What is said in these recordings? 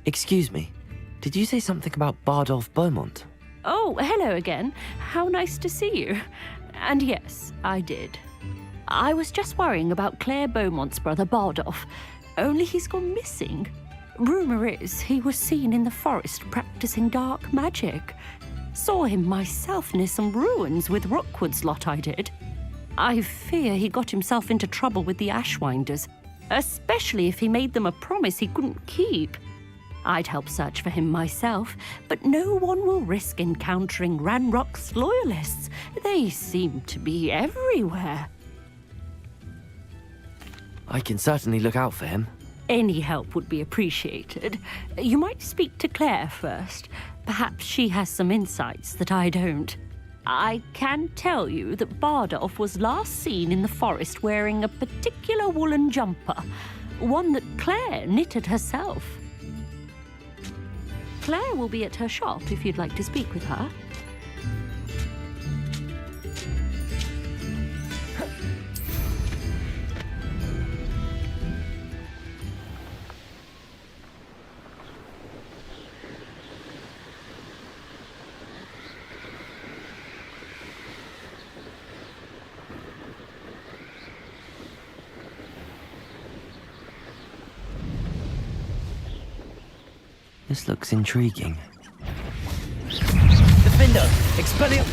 Excuse me, did you say something about Bardolph Beaumont? Oh, hello again. How nice to see you. And yes, I did. I was just worrying about Claire Beaumont's brother Bardolph, only he's gone missing. Rumour is he was seen in the forest practicing dark magic. Saw him myself near some ruins with Rookwood's lot I did. I fear he got himself into trouble with the Ashwinders, especially if he made them a promise he couldn't keep. I'd help search for him myself, but no one will risk encountering Ranrock's loyalists. They seem to be everywhere. I can certainly look out for him. Any help would be appreciated. You might speak to Claire first. Perhaps she has some insights that I don't. I can tell you that Bardolph was last seen in the forest wearing a particular woolen jumper, one that Claire knitted herself. Claire will be at her shop if you'd like to speak with her. This looks intriguing. Defendo! Expellium!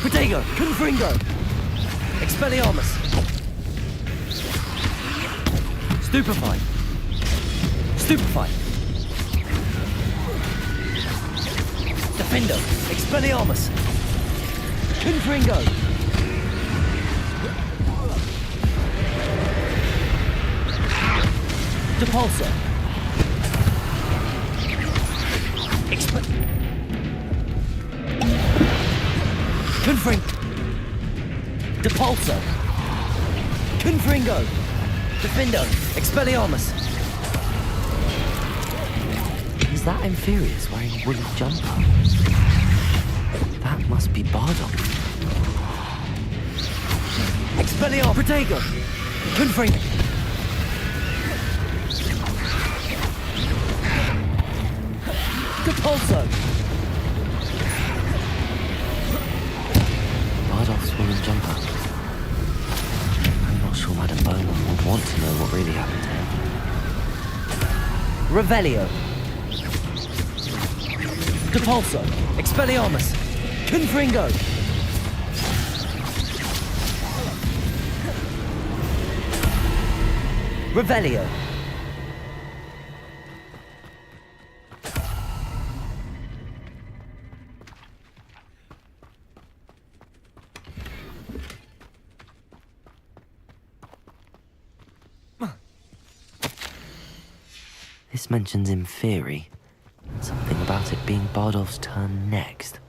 Protego! Confringo! Expelliarmus! Stupefy! Stupefy! Defendo! Expelliarmus! Confringo! Depulso! Confring! Depulso! Confringo! Defendo! Expelliarmus! Is that Inferius wearing a wooden jumper? That must be Bardolph. Expelliarmus! Protego! Confring! Depulso! Bardolph's woolen jumper. I'm not sure Madame Beaumont would want to know what really happened to him. Revelio! Depulso! Expelliarmus! Confringo! Revelio! This mentions Inferi, and something about it being Bardolph's turn next.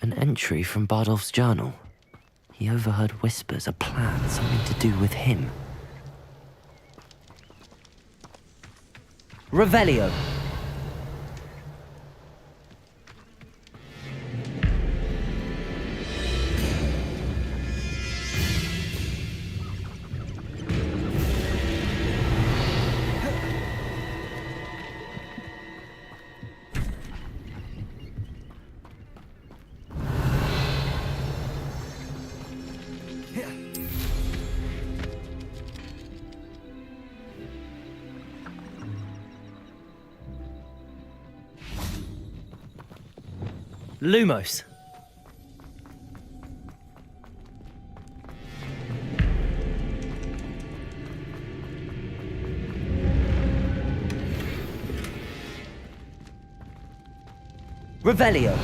An entry from Bardolph's journal. He overheard whispers, a plan, something to do with him. Revelio! Lumos. Revelio.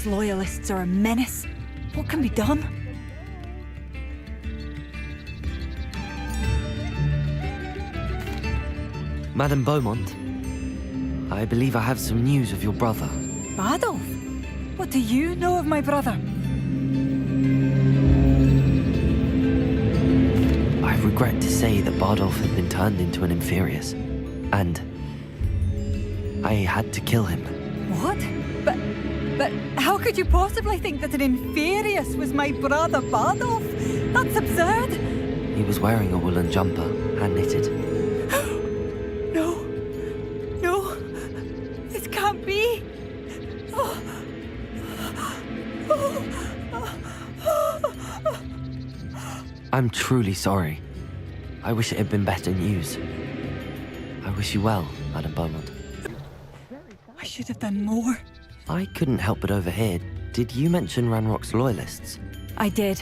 Ranrock's loyalists are a menace. What can be done? Madame Beaumont, I believe I have some news of your brother. Adolf? What do you know of my brother? I regret to say that Bardolph had been turned into an Inferius, and I had to kill him. What? But how could you possibly think that an Inferius was my brother Bardolph? That's absurd! He was wearing a woolen jumper, hand-knitted. No, this can't be. I'm truly sorry. I wish it had been better news. I wish you well, Madame Beaumont. I should have done more. I couldn't help but overhear. Did you mention Ranrock's loyalists? I did.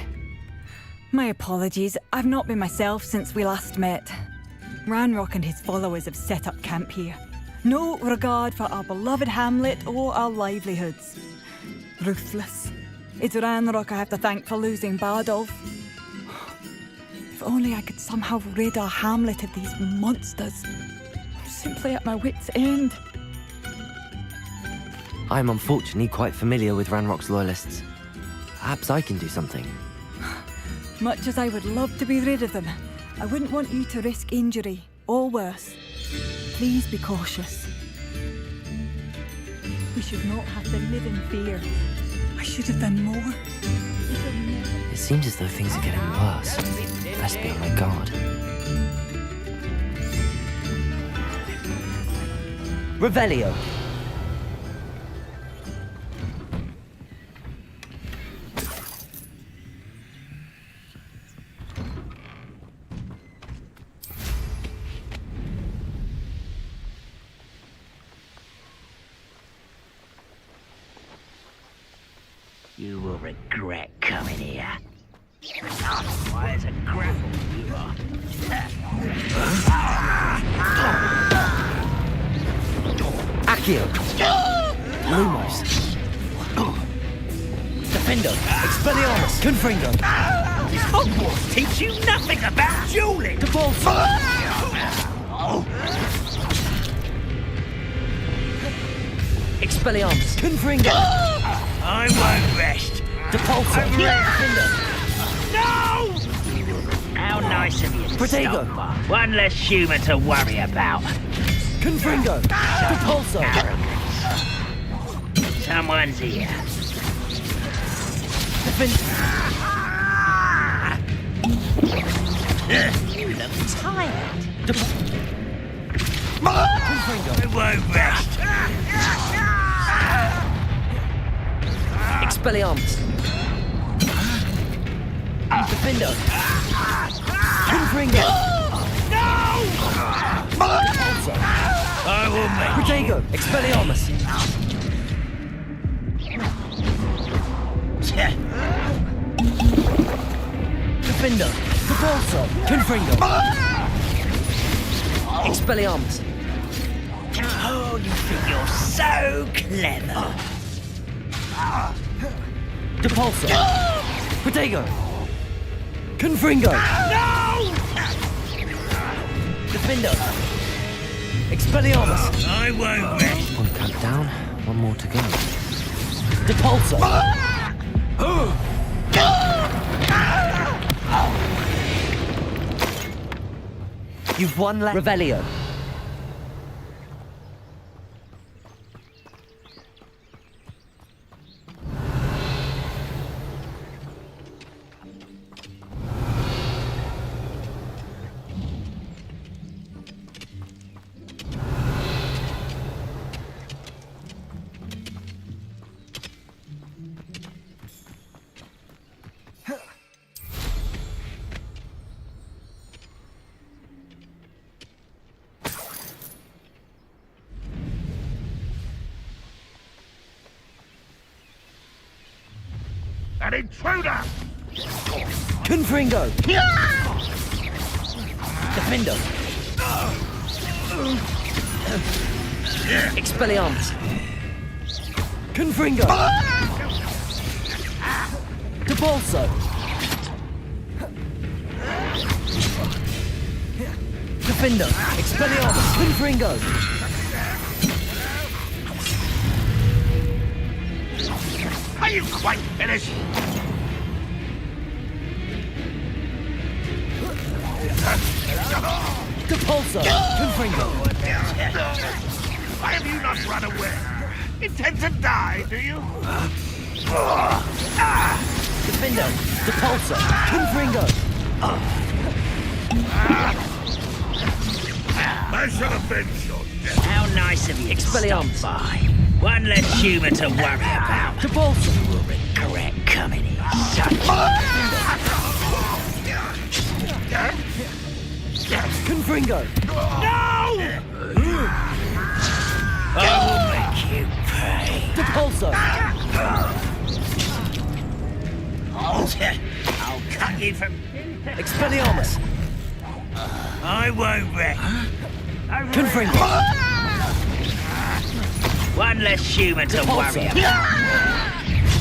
My apologies. I've not been myself since we last met. Ranrock and his followers have set up camp here. No regard for our beloved hamlet or our livelihoods. Ruthless. It's Ranrock I have to thank for losing Bardolph. If only I could somehow rid our hamlet of these monsters. I'm simply at my wit's end. I'm unfortunately quite familiar with Ranrock's loyalists. Perhaps I can do something. Much as I would love to be rid of them, I wouldn't want you to risk injury, or worse. Please be cautious. We should not have to live in fear. I should have done more. It seems as though things are getting worse. Best be on my guard. Revelio. You will regret coming here. Why is a grapple you are? Accio. Lumos. Defendo. Expelliarmus. Confringo. Hogwarts teach you nothing about dueling! Depulso. Expelliarmus. Confringo. I won't rest. Depulso. No! How nice of you to Protego. stop by. One less human to worry about. Confringo. Depulso. Someone's here. You look tired. Confringo. I won't rest. Expelliarmus. Defendo. Confringo. Depulso. I will make Protego. Expelliarmus. Defendo. Depulso. Confringo. Expelliarmus. Oh, you think you're so clever. Depulso. Protego. Confringo. No! Defendo. Expelliarmus. I won't rest. One cut down, one more to go. Depulso. You've won Revelio. An intruder! Confringo. Defendo. Expelliarmus. Confringo. Depulso! Defender! Expelliarmus! Confringo! Are you quite finished? Depulso! Confringo! Why have you not run away? Intend to die, do you? Defender! Depulso! Confringo! I should have been your death. How nice of you to stop Expelliarmus! by. One less human to worry about. Depulso! You will regret coming here, son. Confringo! No! I will make you pay. Depulso! I'll cut you from... Expelliarmus! I won't wreck. Confringo! One less human to Repulsor. worry about.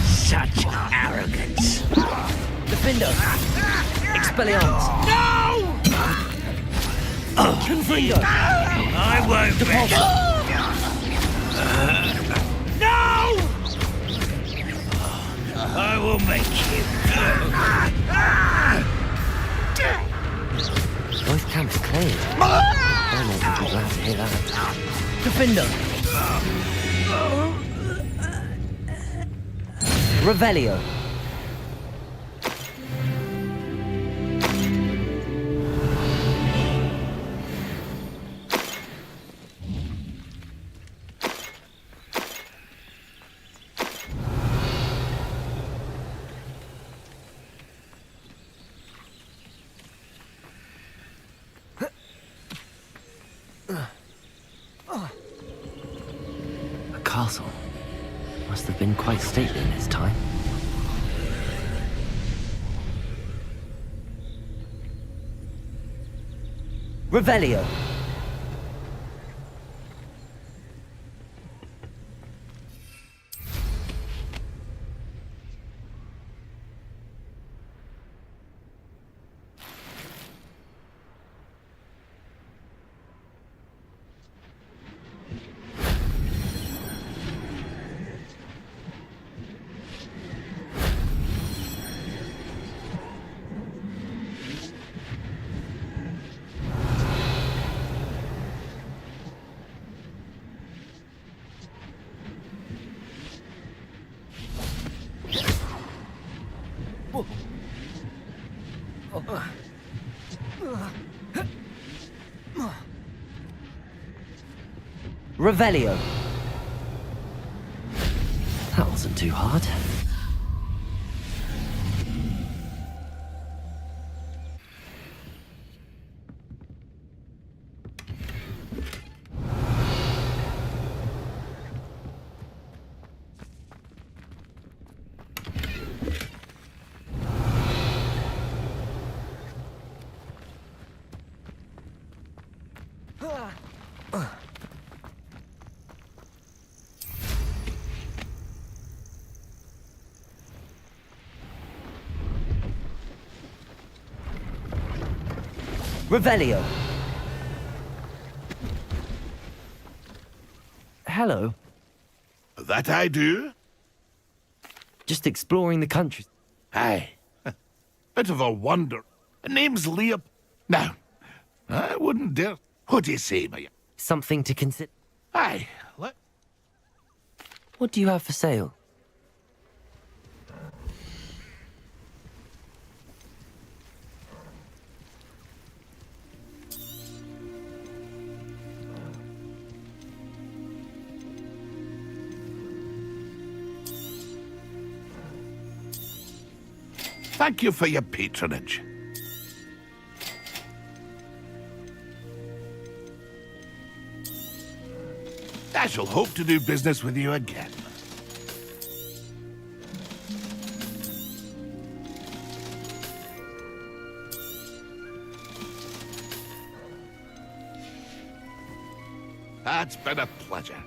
Such arrogance. Defender! Expelliarmus! No! Confringo! I won't wreck. Depulso! No! I will make you. Both camps cleared. Beaumont would be glad to hear that. Defender! Revelio! A castle. Must have been quite stately in its time. Revelio! Revelio! That wasn't too hard. Revelio! Hello. That I do? Just exploring the country. Aye. Bit of a wonder. Name's Leop. Now, I wouldn't dare. What do you say, my... Something to consider. Aye. What do you have for sale? Thank you for your patronage. I shall hope to do business with you again. It's been a pleasure.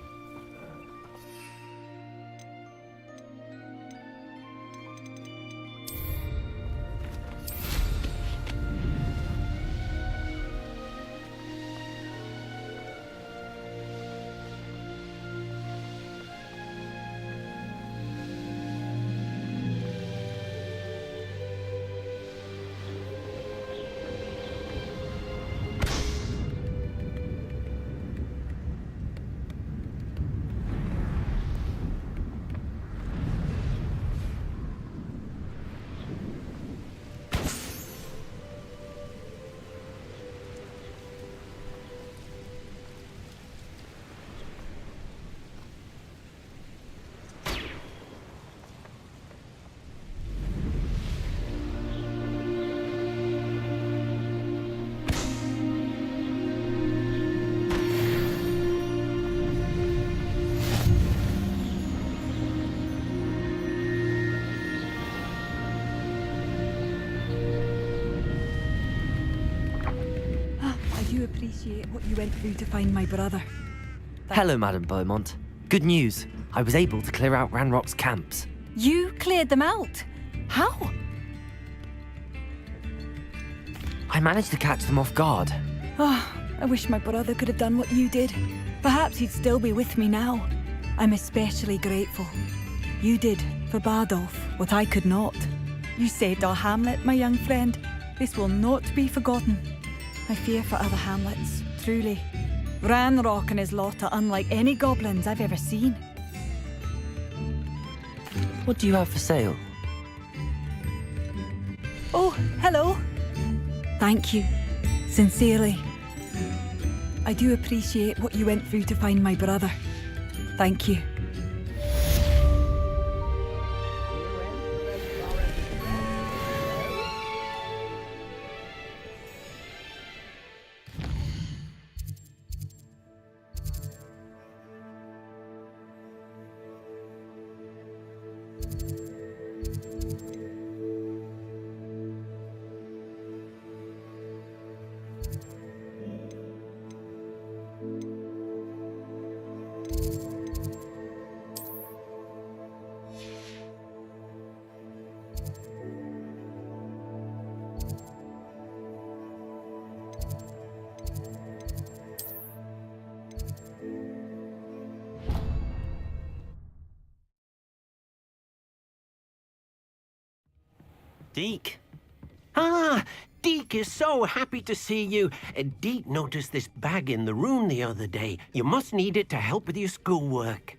do appreciate what you went through to find my brother. Hello, Madam Beaumont. Good news. I was able to clear out Ranrock's camps. You cleared them out? How? I managed to catch them off guard. Oh, I wish my brother could have done what you did. Perhaps he'd still be with me now. I'm especially grateful. You did, for Bardolph, what I could not. You saved our hamlet, my young friend. This will not be forgotten. I fear for other hamlets, truly. Ranrock and his lot are unlike any goblins I've ever seen. What do you have for sale? Oh, hello. Thank you. Sincerely. I do appreciate what you went through to find my brother. Thank you. Deke. Ah, Deke is so happy to see you. Deke noticed this bag in the room the other day. You must need it to help with your schoolwork.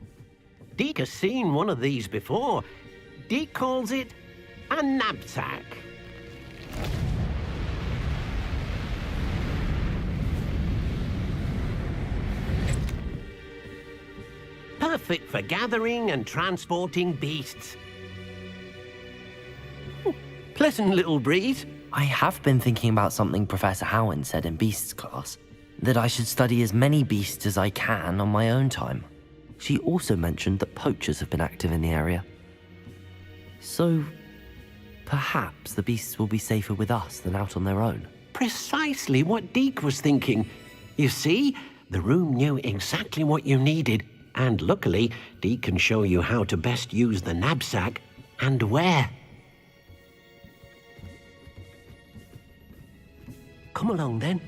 Deke has seen one of these before. Deke calls it a knapsack. Perfect for gathering and transporting beasts. Pleasant little breeze. I have been thinking about something Professor Howard said in Beasts class, that I should study as many beasts as I can on my own time. She also mentioned that poachers have been active in the area. So, perhaps the beasts will be safer with us than out on their own. Precisely what Deke was thinking. You see, the room knew exactly what you needed, and luckily, Deke can show you how to best use the knapsack and where. Come along, then.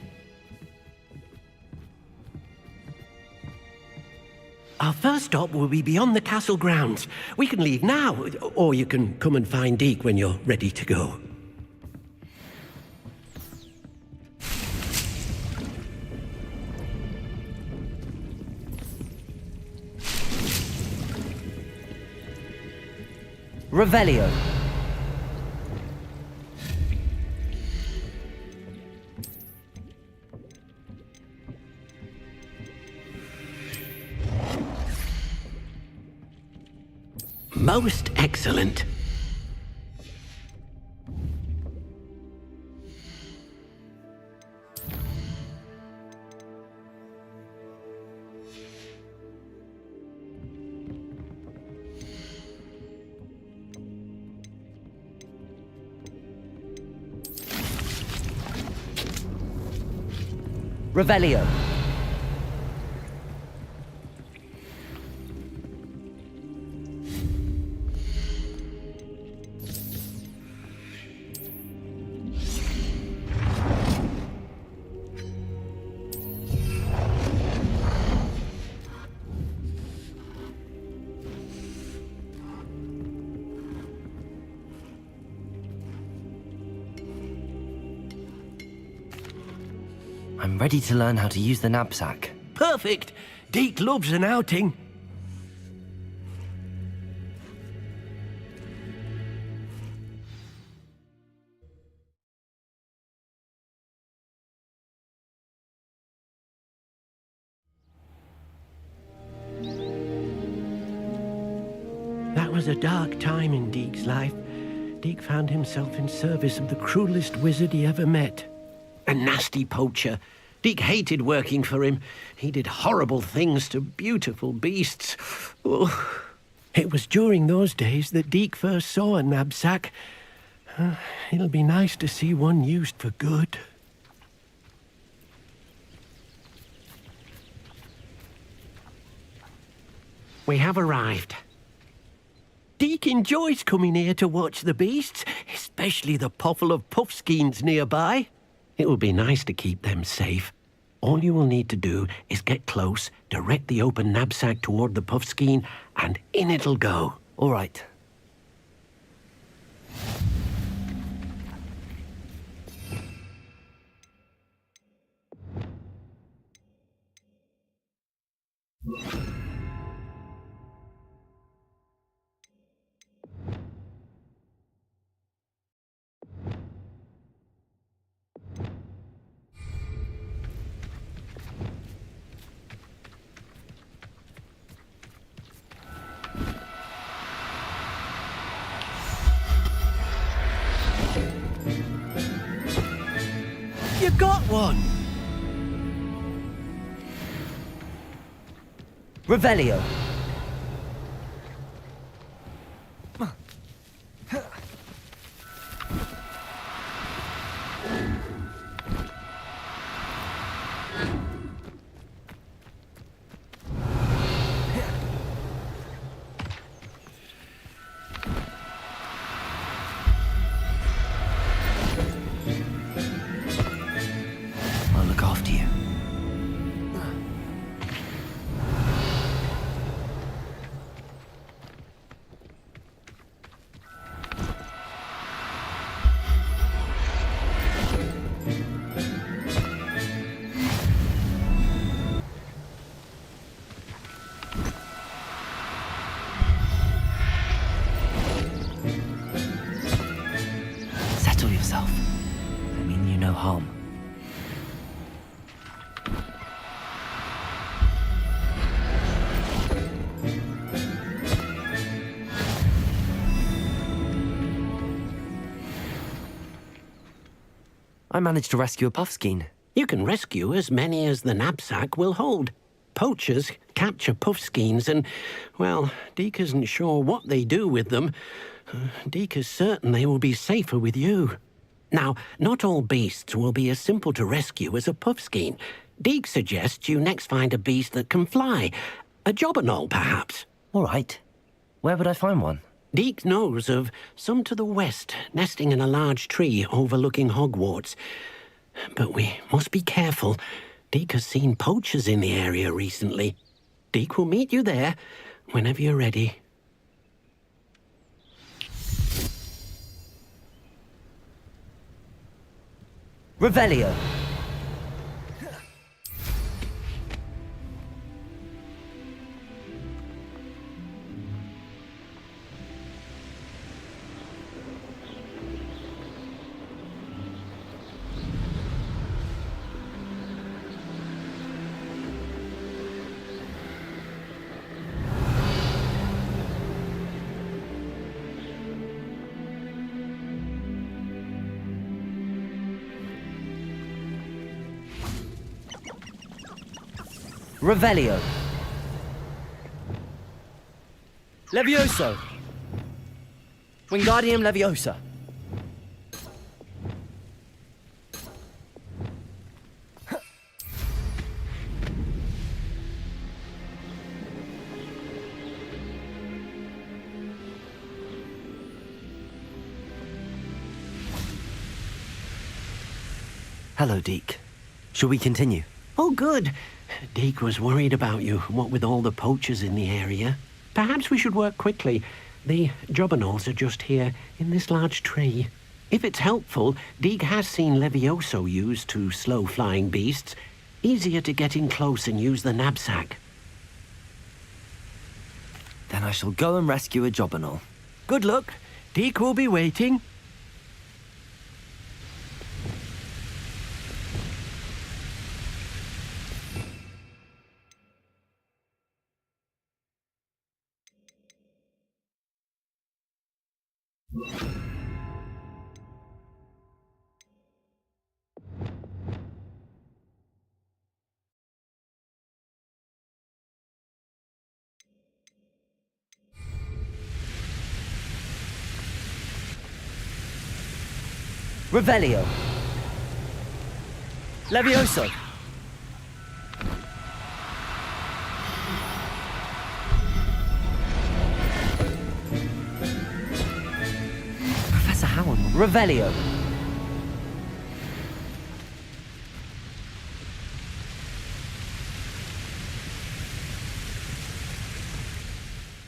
Our first stop will be beyond the castle grounds. We can leave now, or you can come and find Deke when you're ready to go. Revelio. Most excellent. Revelio. I'm ready to learn how to use the knapsack. Perfect. Deke loves an outing. That was a dark time in Deke's life. Deke found himself in service of the cruelest wizard he ever met. A nasty poacher. Deke hated working for him. He did horrible things to beautiful beasts. Oh. It was during those days that Deke first saw a knapsack. It'll be nice to see one used for good. we have arrived. Deke enjoys coming here to watch the beasts, especially the potful of puffskeins nearby. It will be nice to keep them safe. All you will need to do is get close, direct the open knapsack toward the puffskein, and in it'll go. All right. You got one! Revelio. I'll look after you. Settle yourself. I mean you no harm. I managed to rescue a puffskein. You can rescue as many as the knapsack will hold. Poachers capture puffskeins and, well, Deke isn't sure what they do with them. Deke is certain they will be safer with you. Now, not all beasts will be as simple to rescue as a puffskein. Deke suggests you next find a beast that can fly. A jobberknoll, perhaps. All right. Where would I find one? Deke knows of some to the west, nesting in a large tree overlooking Hogwarts. But we must be careful. Deke has seen poachers in the area recently. Deke will meet you there whenever you're ready. Revelio. Revelio. Levioso. Wingardium Leviosa. Hello, Deke. Shall we continue? Oh, good. Deke was worried about you, what with all the poachers in the area. Perhaps we should work quickly. The jobberknolls are just here, in this large tree. If it's helpful, Deke has seen Levioso used to slow flying beasts. Easier to get in close and use the knapsack. Then I shall go and rescue a jobberknoll. Good luck. Deke will be waiting. Revelio. Professor Howard. Revelio.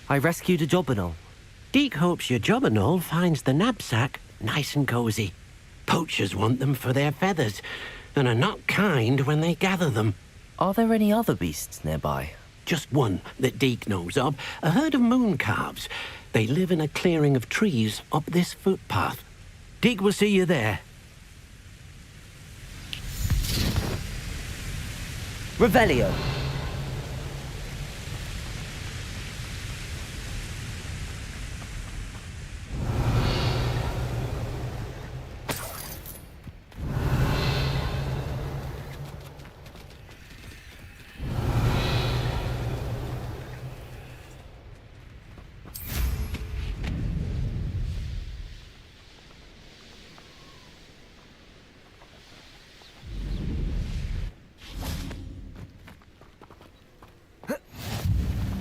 I rescued a Jobberknoll. Deke hopes your Jobberknoll finds the knapsack nice and cozy. Poachers want them for their feathers, and are not kind when they gather them. Are there any other beasts nearby? Just one that Deke knows of, a herd of moon calves. They live in a clearing of trees up this footpath. Deke will see you there. Revelio.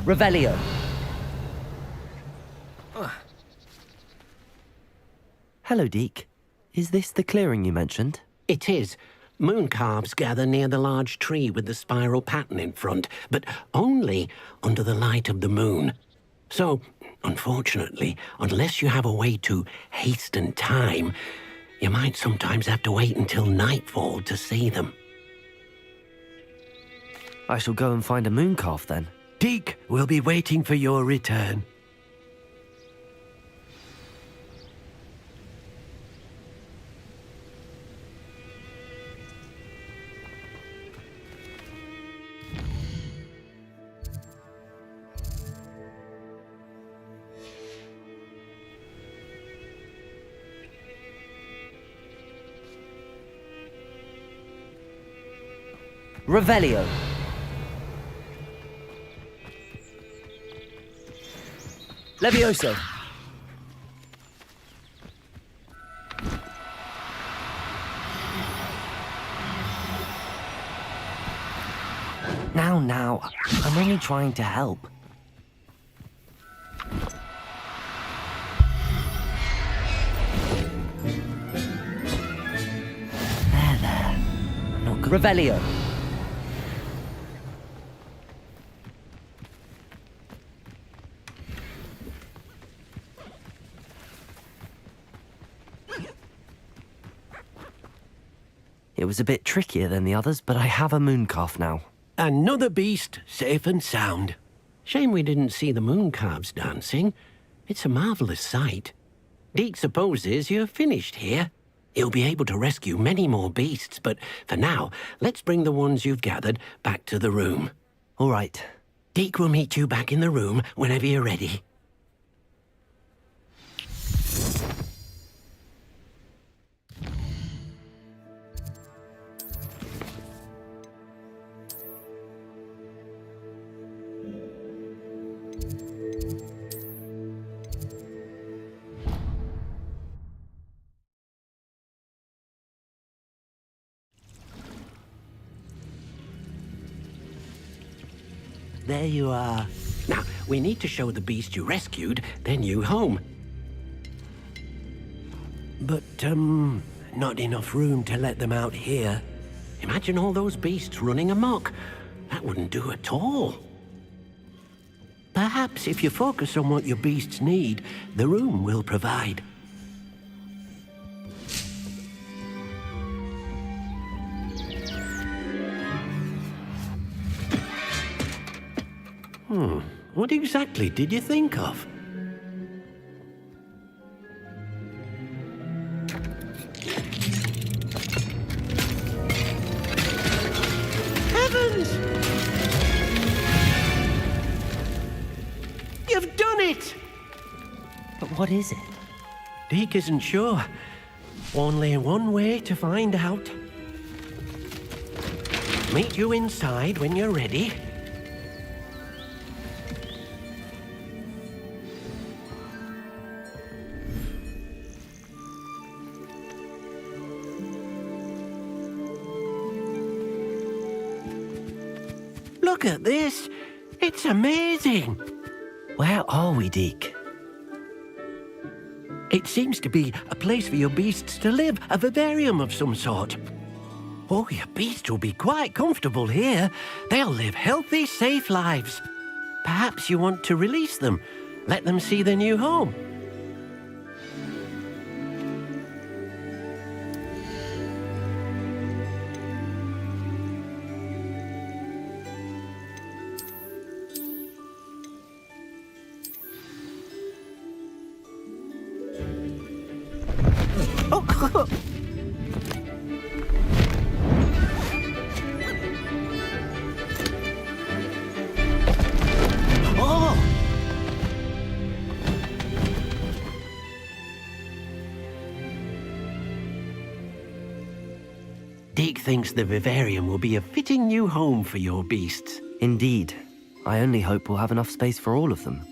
Revelio. Hello, Deke. Is this the clearing you mentioned? It is. Moon calves gather near the large tree with the spiral pattern in front, but only under the light of the moon. So, unfortunately, unless you have a way to hasten time, you might sometimes have to wait until nightfall to see them. I shall go and find a moon calf then. Deke will be waiting for your return. Revelio. Levioso. Now, I'm only trying to help. There. I'm not good. Revelio. It was a bit trickier than the others, but I have a moon calf now. Another beast, safe and sound. Shame we didn't see the moon calves dancing. It's a marvelous sight. Deke supposes you're finished here. He'll be able to rescue many more beasts, but for now, let's bring the ones you've gathered back to the room. All right. Deke will meet you back in the room whenever you're ready. There you are. Now, we need to show the beast you rescued their new home. But, not enough room to let them out here. Imagine all those beasts running amok. That wouldn't do at all. Perhaps if you focus on what your beasts need, the room will provide. What exactly did you think of? Heavens! You've done it! But what is it? Deke isn't sure. Only one way to find out. Meet you inside when you're ready. Look at this. It's amazing. Where are we, Deke? It seems to be a place for your beasts to live, a vivarium of some sort. Oh, your beasts will be quite comfortable here. They'll live healthy, safe lives. Perhaps you want to release them, let them see their new home. Deke thinks the vivarium will be a fitting new home for your beasts. Indeed. I only hope we'll have enough space for all of them.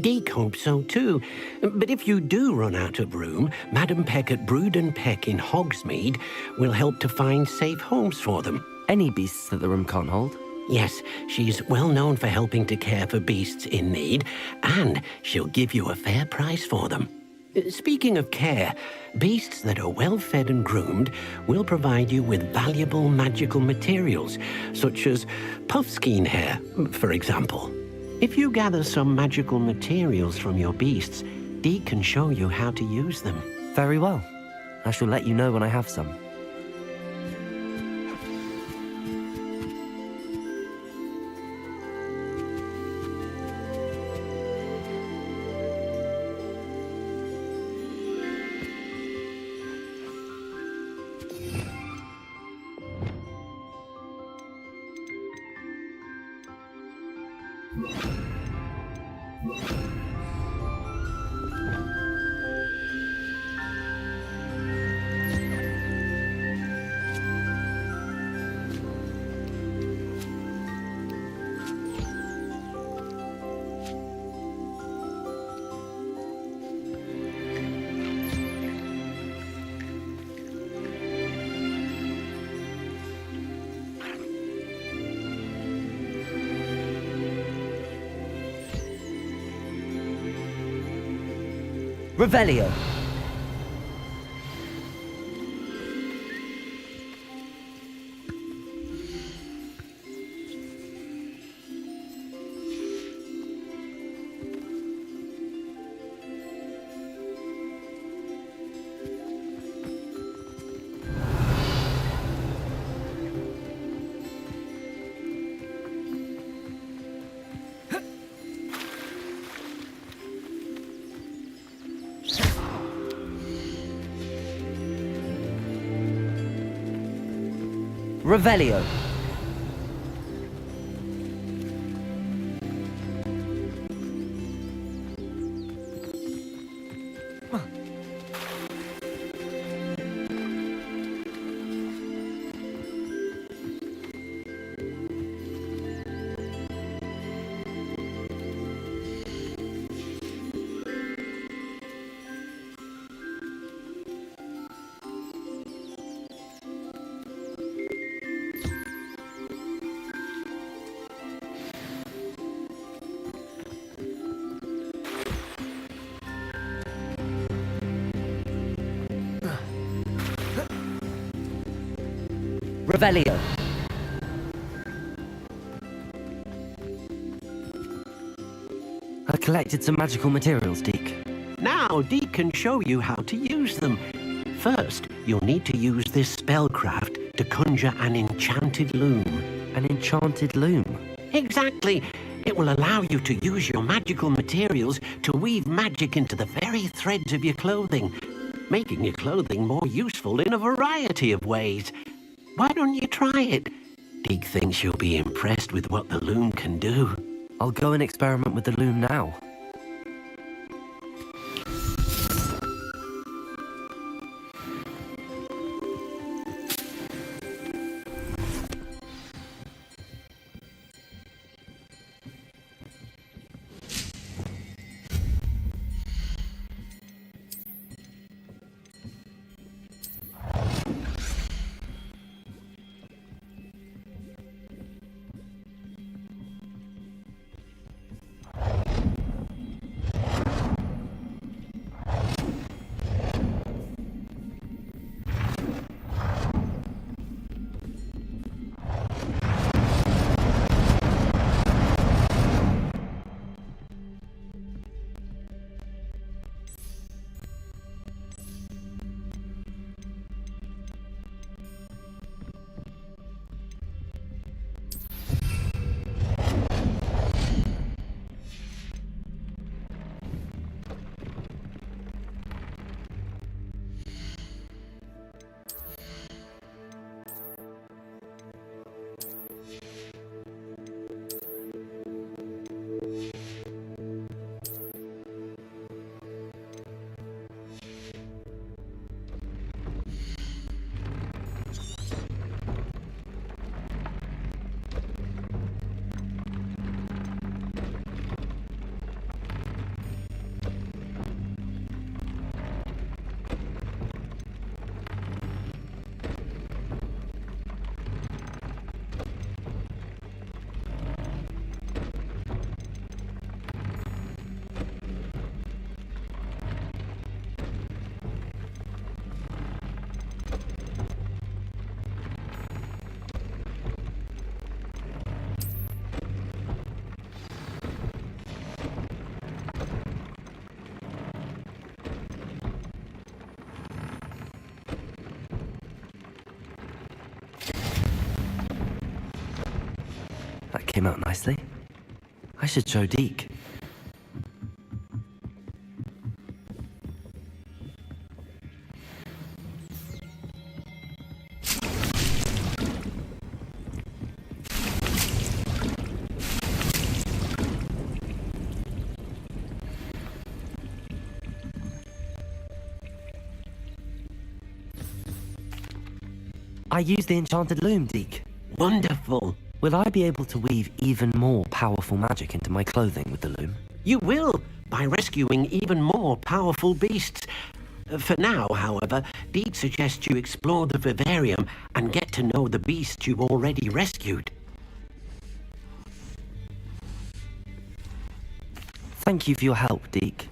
Deke hopes so too. But if you do run out of room, Madam Peck at Brood and Peck in Hogsmeade will help to find safe homes for them. Any beasts that the room can't hold? Yes, she's well known for helping to care for beasts in need, and she'll give you a fair price for them. Speaking of care, beasts that are well fed and groomed will provide you with valuable magical materials, such as puffskein hair, for example. If you gather some magical materials from your beasts, Deke can show you how to use them. Very well. I shall let you know when I have some. Revelio. Revelio. Revelio. I collected some magical materials, Deke. Now Deke can show you how to use them. First, you'll need to use this spellcraft to conjure an enchanted loom. An enchanted loom? Exactly. It will allow you to use your magical materials to weave magic into the very threads of your clothing, making your clothing more useful in a variety of ways. Why don't you try it? Deke thinks you'll be impressed with what the loom can do. I'll go and experiment with the loom now. came out nicely. I should show Deke. I used the enchanted loom, Deke. Wonderful. Will I be able to weave even more powerful magic into my clothing with the loom? You will, by rescuing even more powerful beasts. For now, however, Deed suggests you explore the vivarium and get to know the beasts you've already rescued. Thank you for your help, Deke.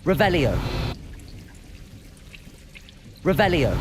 Revelio. Revelio.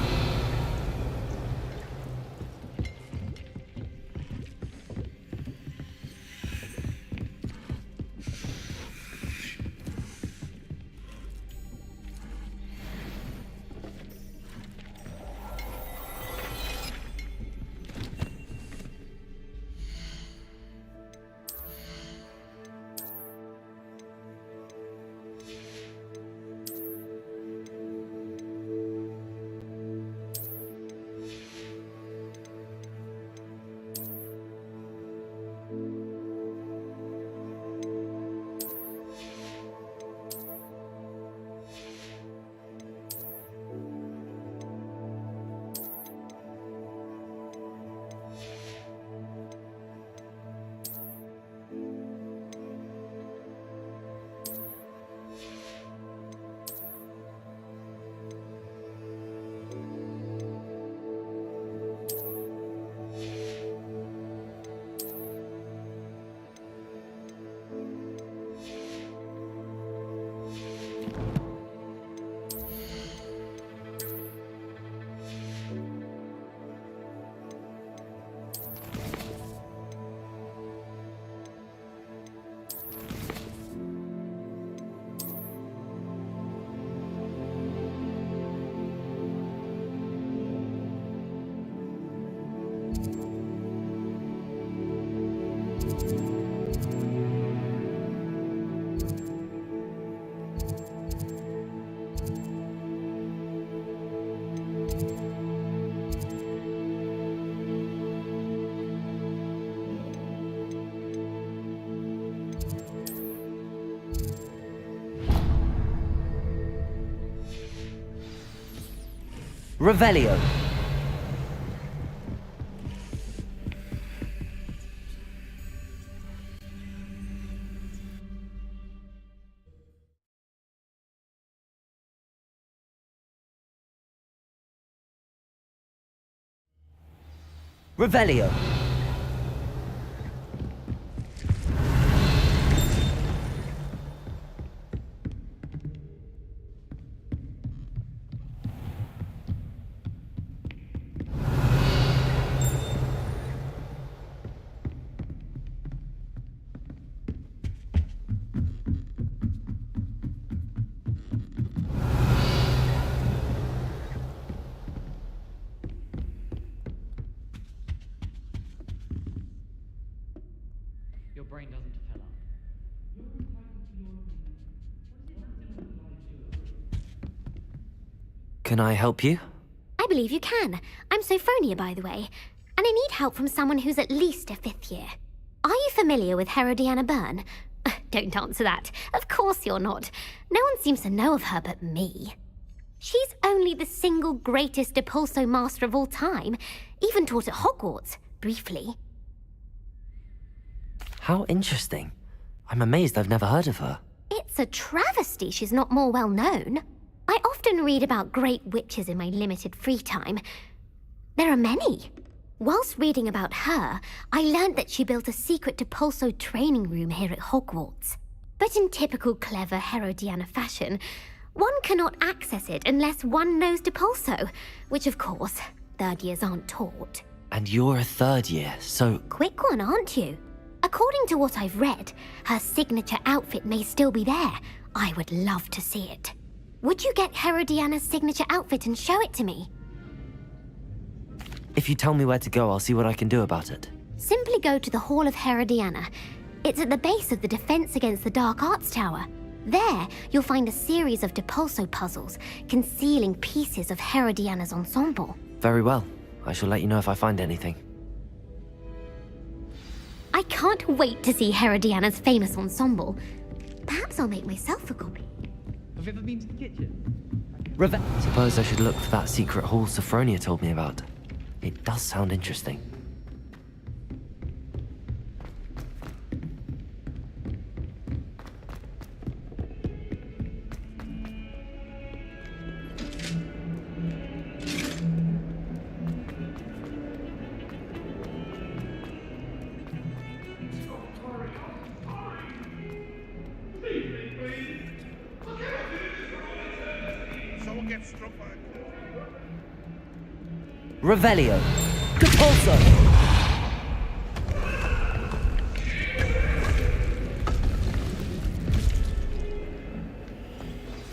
Revelio. Revelio. Your brain doesn't fill up. Can I help you? I believe you can. I'm Sophronia, by the way, and I need help from someone who's at least a 5th year. Are you familiar with Herodiana Byrne? Don't answer that. Of course you're not. No one seems to know of her but me. She's only the single greatest Depulso master of all time, even taught at Hogwarts, briefly. How interesting. I'm amazed I've never heard of her. It's a travesty she's not more well known. I often read about great witches in my limited free time. There are many. Whilst reading about her, I learned that she built a secret Depulso training room here at Hogwarts. But in typical clever Herodiana fashion, one cannot access it unless one knows Depulso, which of course, third years aren't taught. And you're a third year, so Quick one, aren't you? According to what I've read, her signature outfit may still be there. I would love to see it. Would you get Herodiana's signature outfit and show it to me? if you tell me where to go, I'll see what I can do about it. Simply go to the Hall of Herodiana. It's at the base of the Defense Against the Dark Arts Tower. There, you'll find a series of Depulso puzzles concealing pieces of Herodiana's ensemble. Very well. I shall let you know if I find anything. I can't wait to see Herodiana's famous ensemble. Perhaps I'll make myself a copy. Have you ever been to the kitchen? Suppose I should look for that secret hall Sophronia told me about. It does sound interesting. Someone gets struck by a Revelio. Depulso.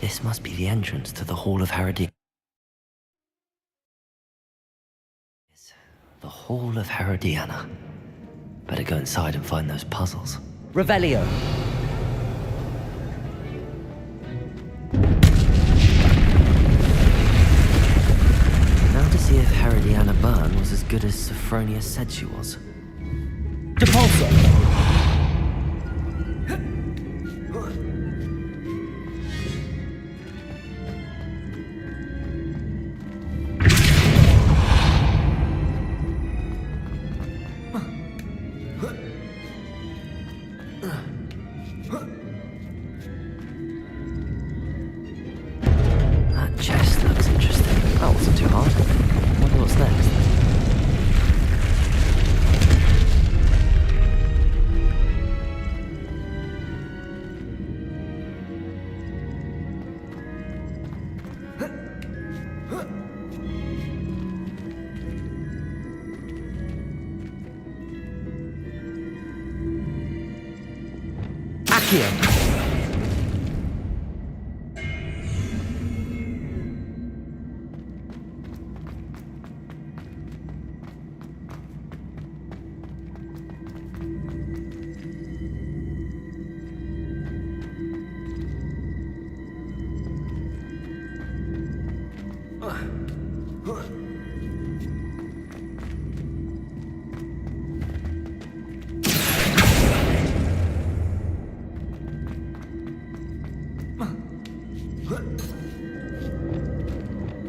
This must be the entrance to the Hall of Herodiana. The Hall of Herodiana. Better go inside and find those puzzles. Revelio. Now to see if Herodiana Byrne was as good as Sophronia said she was. Depulso. That chest looks interesting. That wasn't too hard. I wonder what's next. Accio.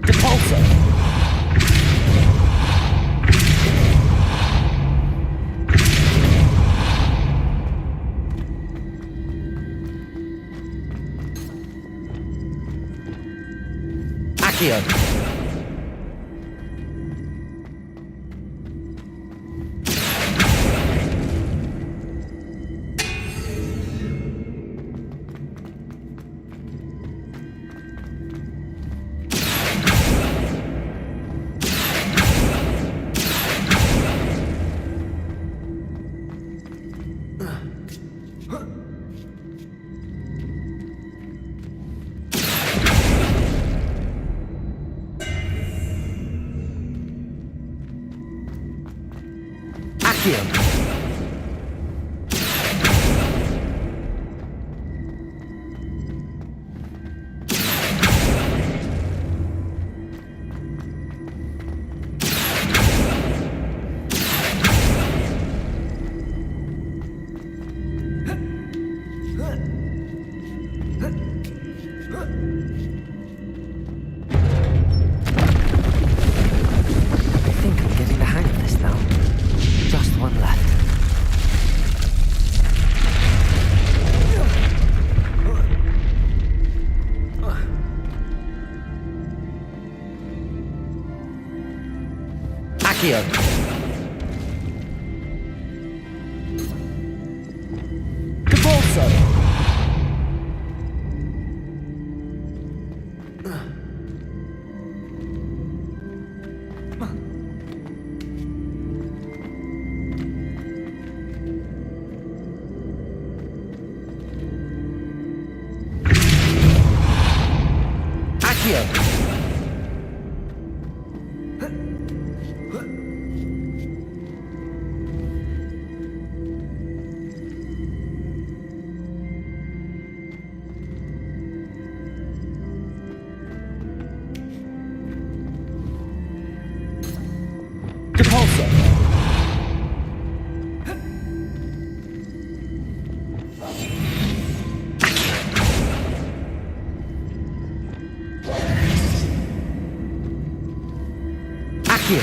Depulso. Accio. Accio. I think I'm getting the hang of this now. Just one left. Accio. Accio. Depulso. Accio.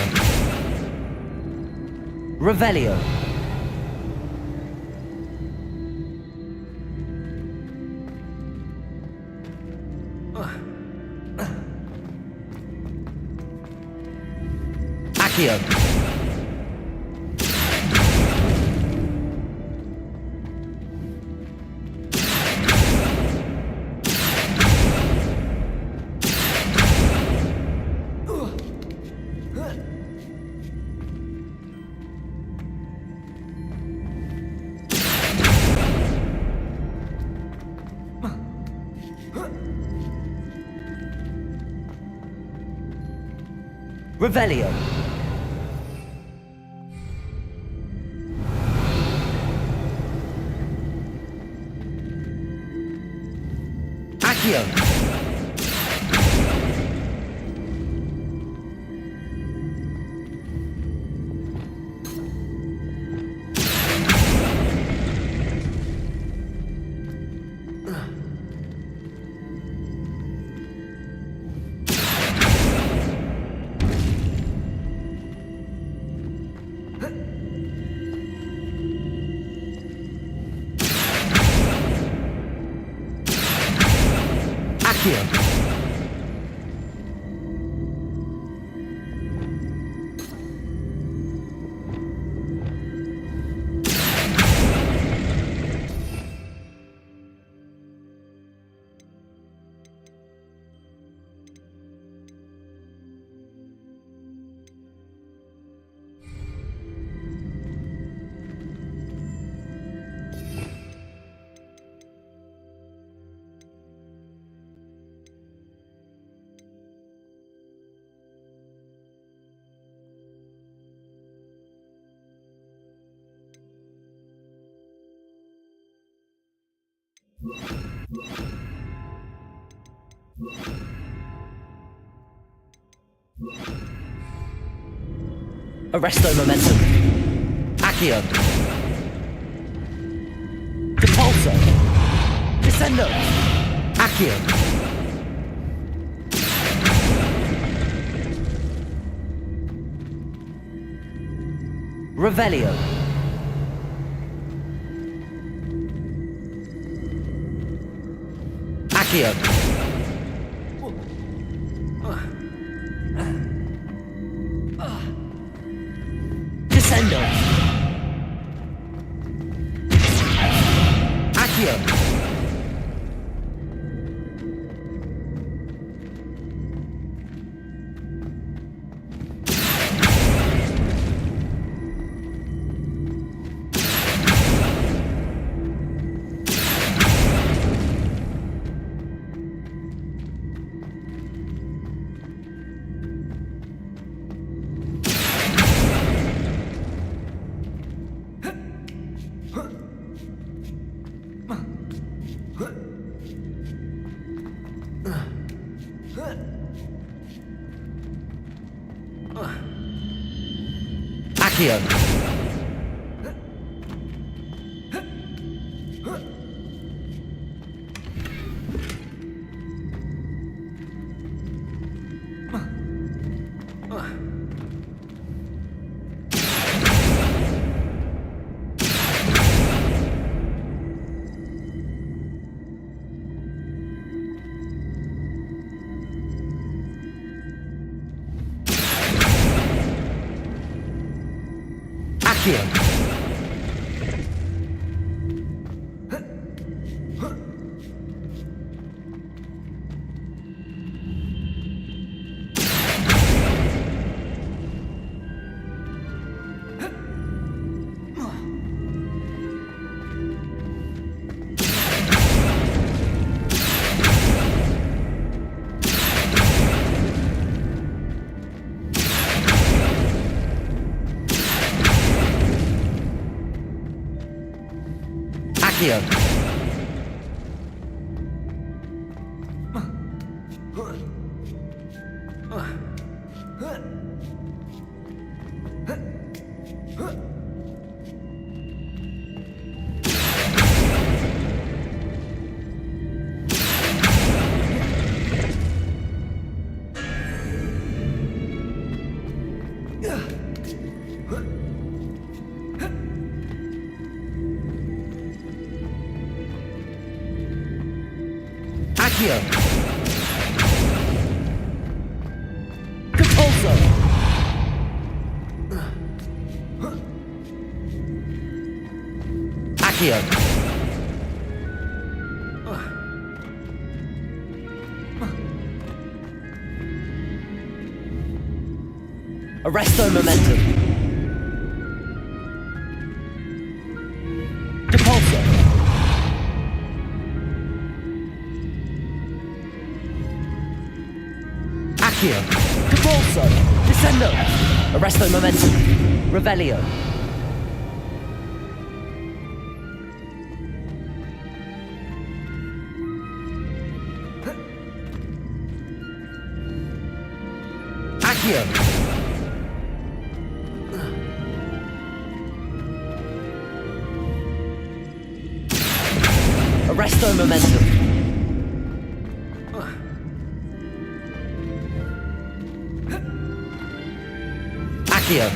Revelio. Accio. Revelio. Accio. Accio. Arresto momentum. Accio. Depulso. Descendo. Accio. Revelio. Accio. Descendo. Accio. Accio. Accio. Accio. Accio. Compulso. Accio. Arresto momentum. Compulso. Accio. Compulso. Descendo. Arresto momentum. Revelio. Accio. Arresto momentum. Accio.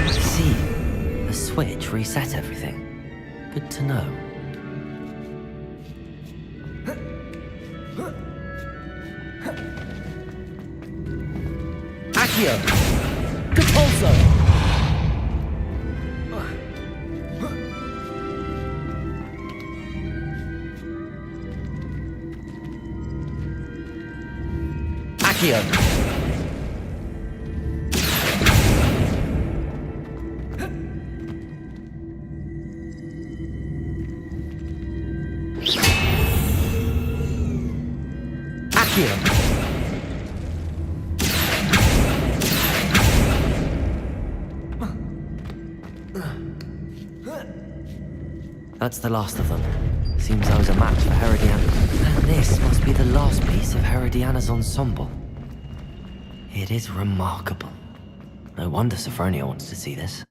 I see. The switch reset everything. Good to know. Accio. Compulso. Accio. Accio. That's the last of them. Seems I was a match for Herodiana. And this must be the last piece of Herodiana's ensemble. It is remarkable. No wonder Sophronia wants to see this.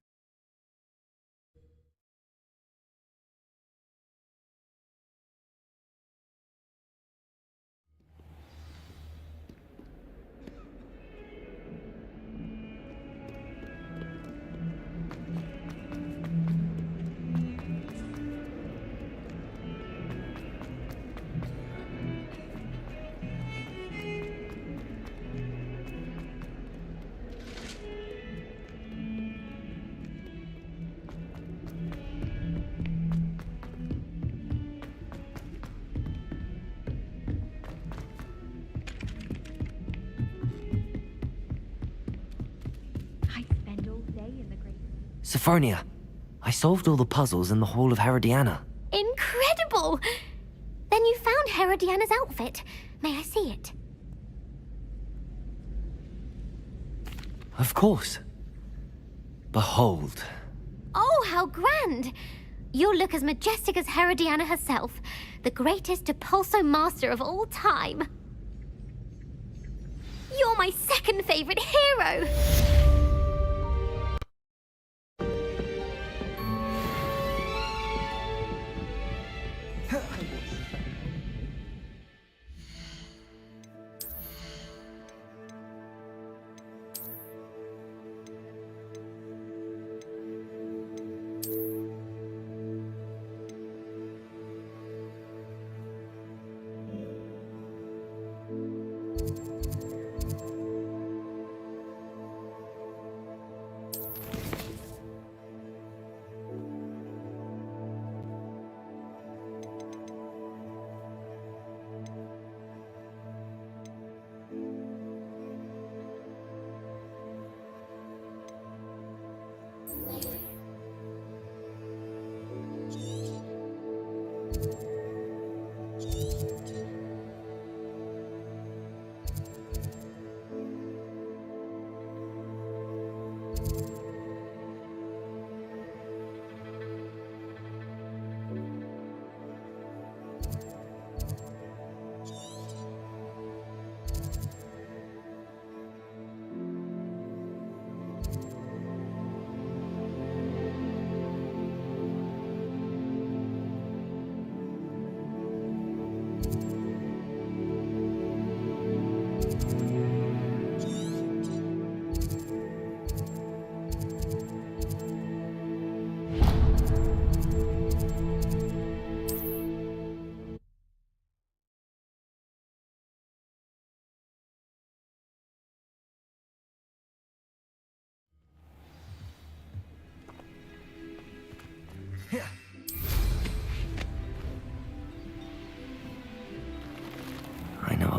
Sophronia, I solved all the puzzles in the Hall of Herodiana. Incredible! Then you found Herodiana's outfit. May I see it? Of course. Behold. Oh, how grand! You'll look as majestic as Herodiana herself, the greatest Depulso master of all time. You're my second favorite hero!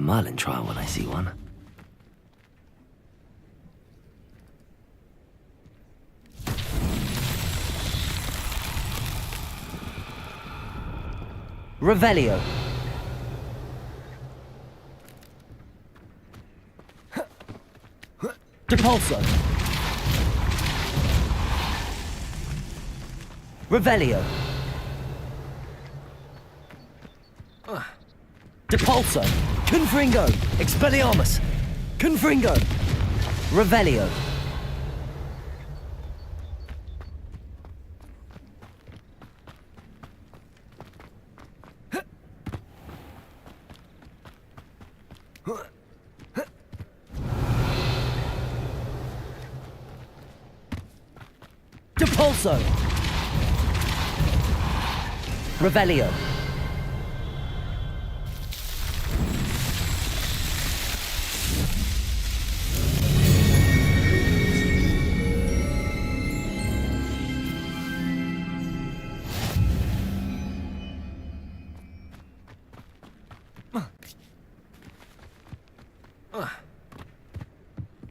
Merlin trial when I see one. Revelio. Depulso. Revelio. Depulso. Confringo. Expelliarmus. Confringo. Revelio. Depulso. Revelio.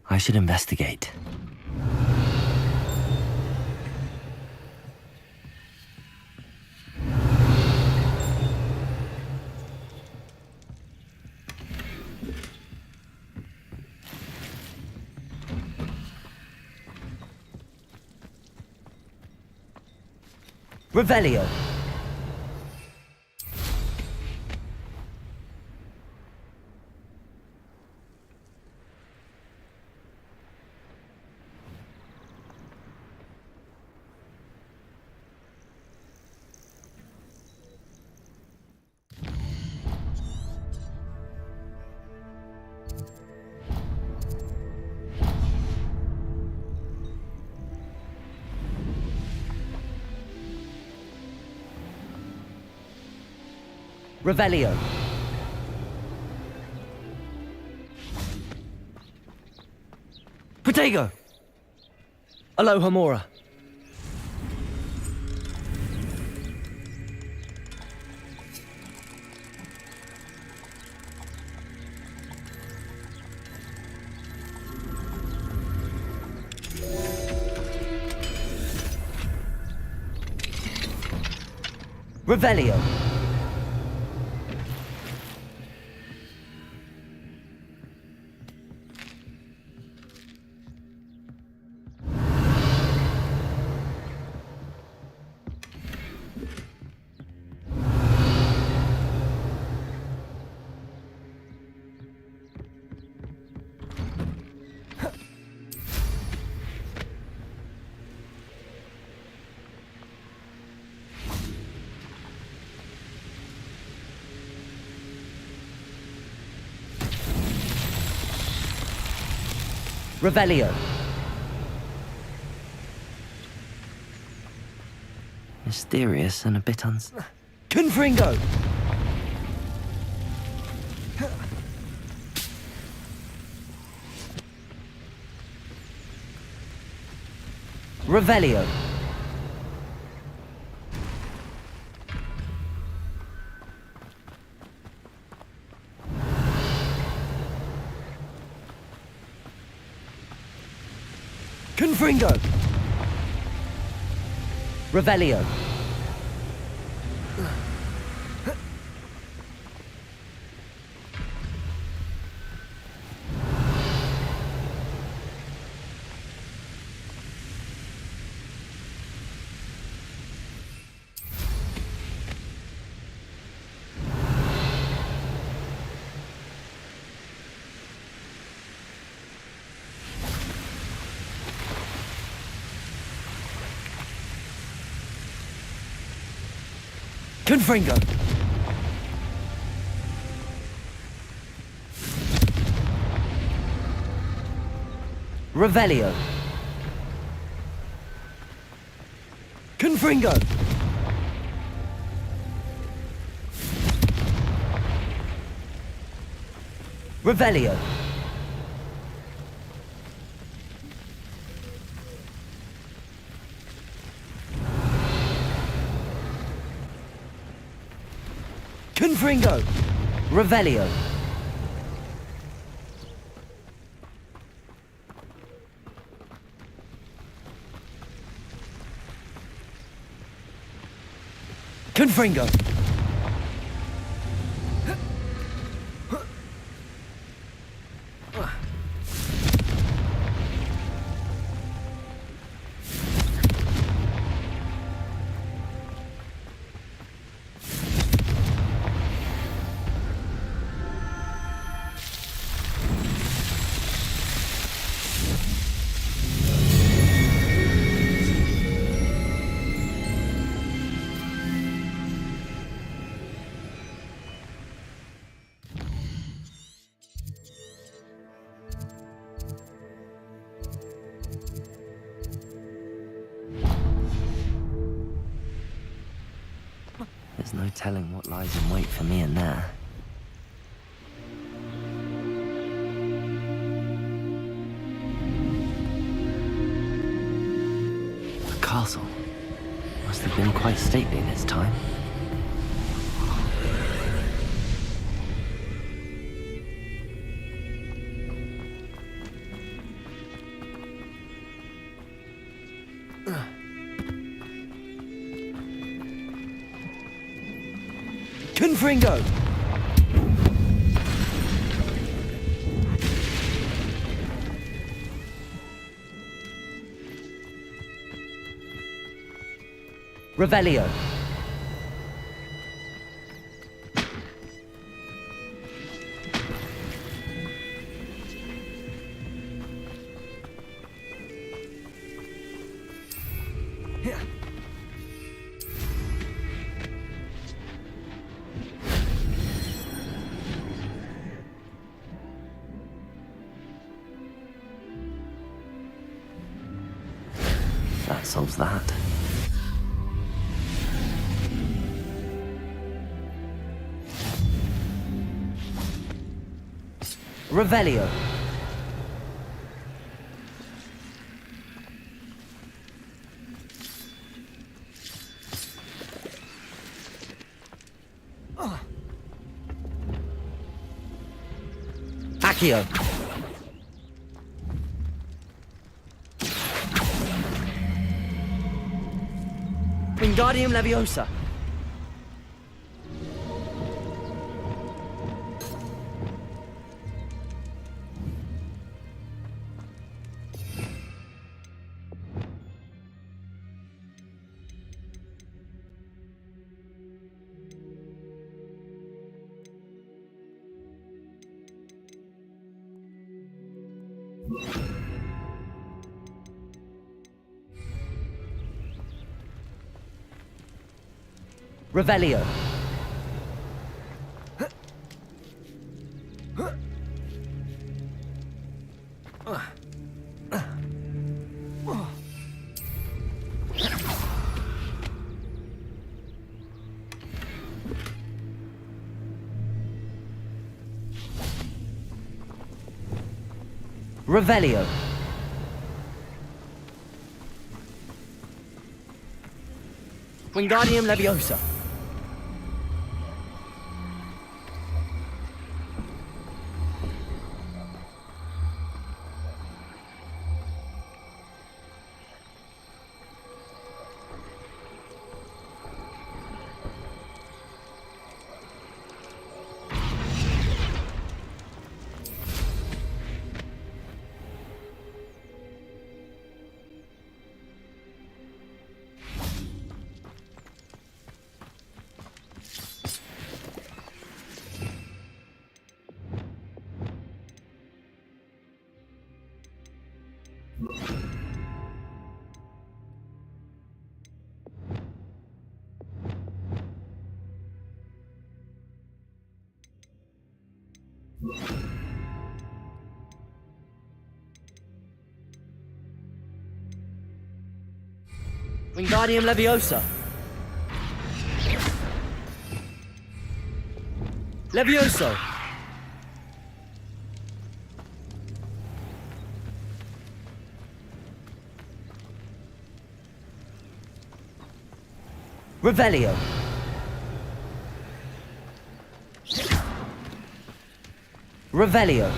I should investigate. Revelio. Revelio. Protego. Alohomora. Revelio. Revelio. Mysterious and a bit Confringo. Revelio. Confringo. Revelio. Confringo. Revelio. Confringo. Revelio. Confringo. Revelio. Confringo! There's no telling what lies in wait for me in there. The castle must have been quite stately in its time. Confringo! Revelio. That solves that. Revelio. Accio. Wingardium Leviosa. Revelio. Revelio. Wingardium Leviosa. Wingardium Leviosa. Levioso. Revelio. Revelio.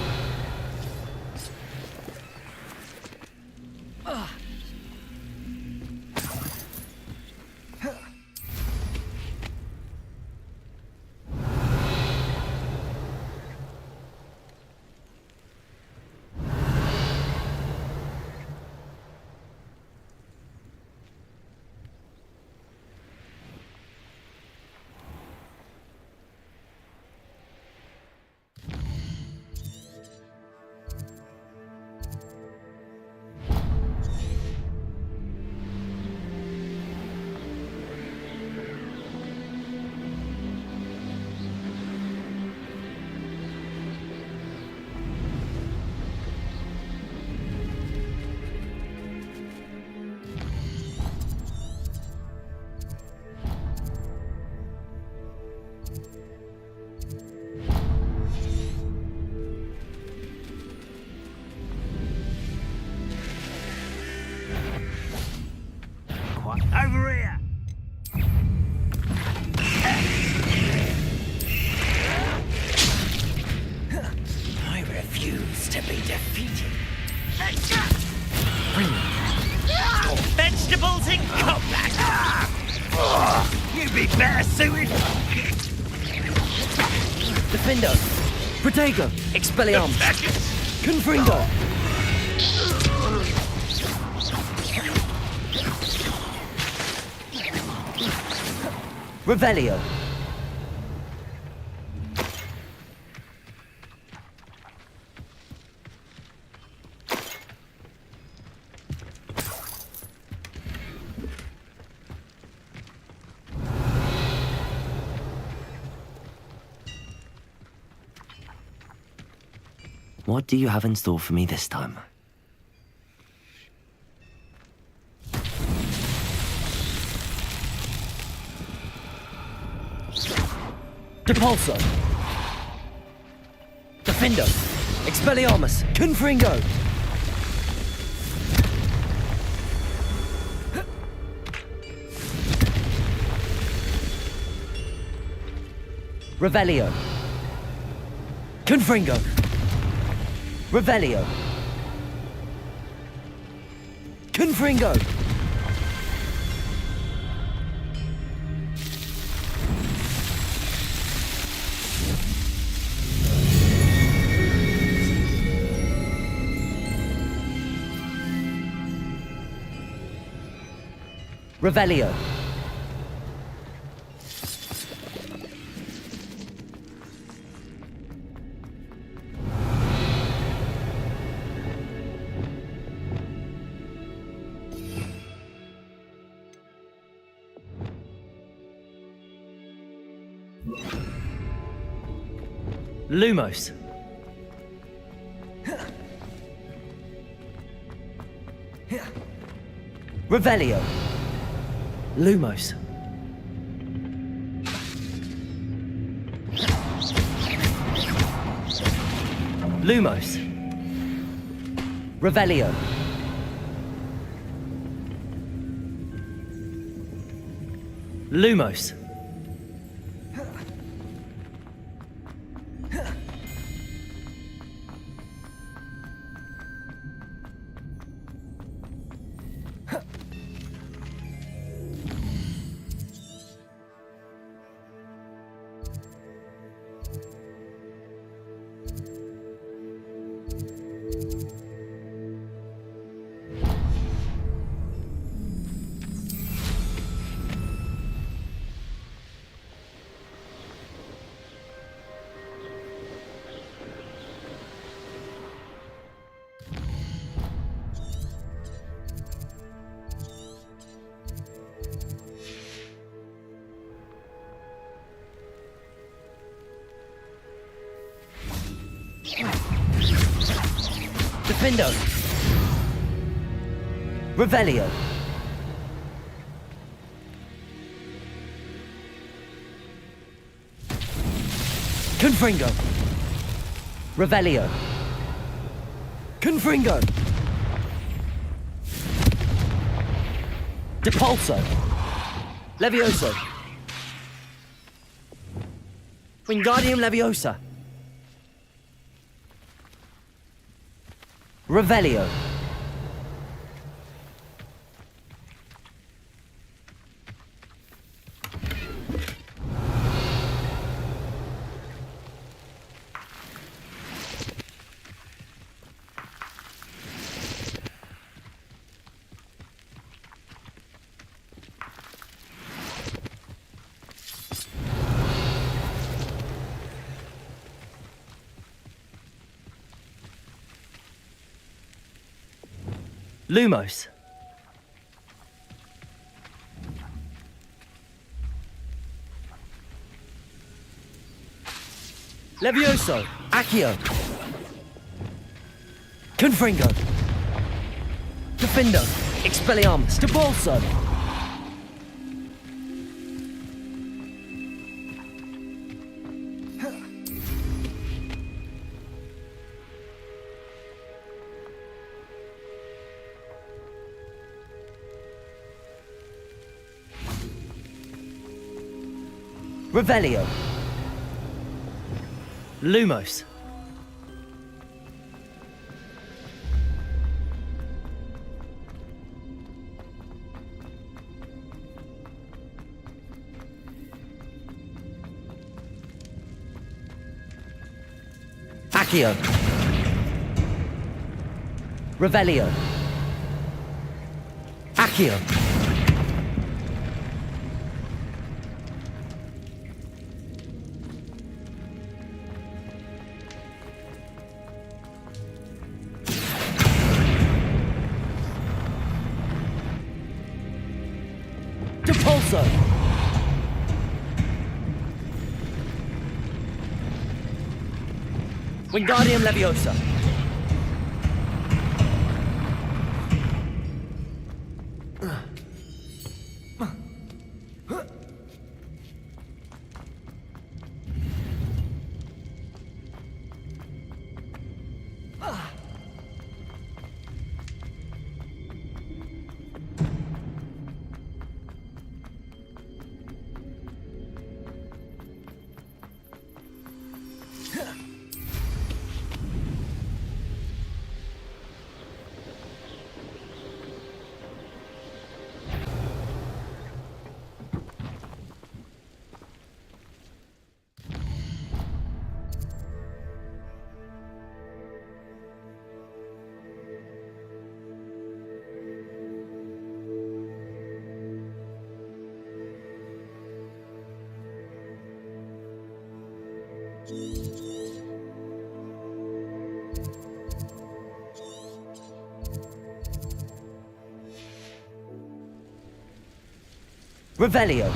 over here! I refuse to be defeated. Vegetables in combat! You'd be better suited. Defendo! Protego! Expelliarmus! Confringo! Revelio! What do you have in store for me this time? Depulso! Defendo! Expelliarmus! Confringo! Revelio! Confringo! Revelio! Confringo! Revelio! Lumos. Revelio. Lumos. Lumos. Revelio. Lumos. Defendo. Revelio. Confringo. Revelio. Confringo. Depulso. Levioso. Wingardium Leviosa. Revelio. Lumos. Levioso. Accio. Confringo. Defendo. Expelliarmus. Depulso. Revelio. Lumos. Accio. Revelio. Accio. Depulso. Wingardium Leviosa. Revelio.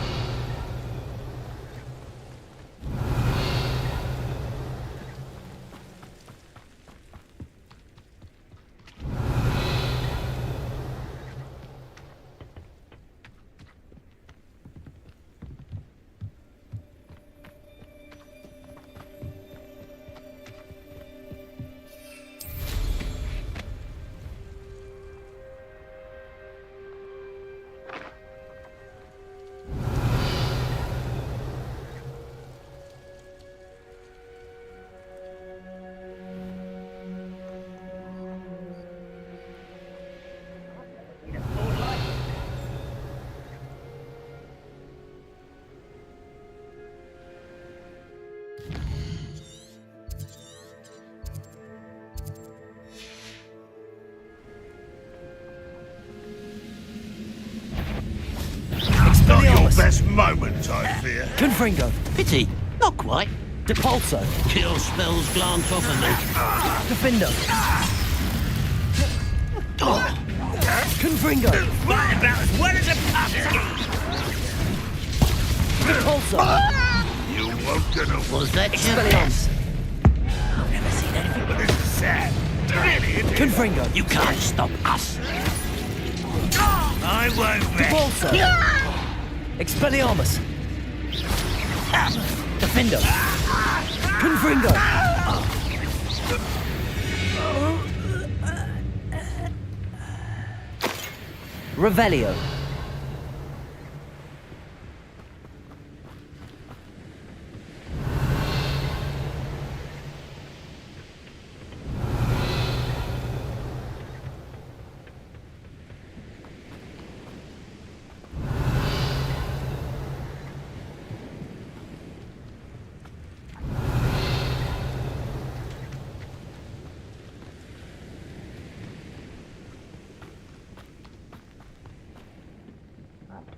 Not your best moment, I fear. Confringo. Pity. Not quite. Depulso. Kill spells glance off of me. Defendo. Confringo. Right about as well as a pumpkin. Depulso. You won't get away. Was that your Expelliarmus. I've never seen anything But this is sad. Really, it is. Confringo. You can't stop us. I won't rest. Depulso. Expelliarmus. Defendo. Confringo. Revelio.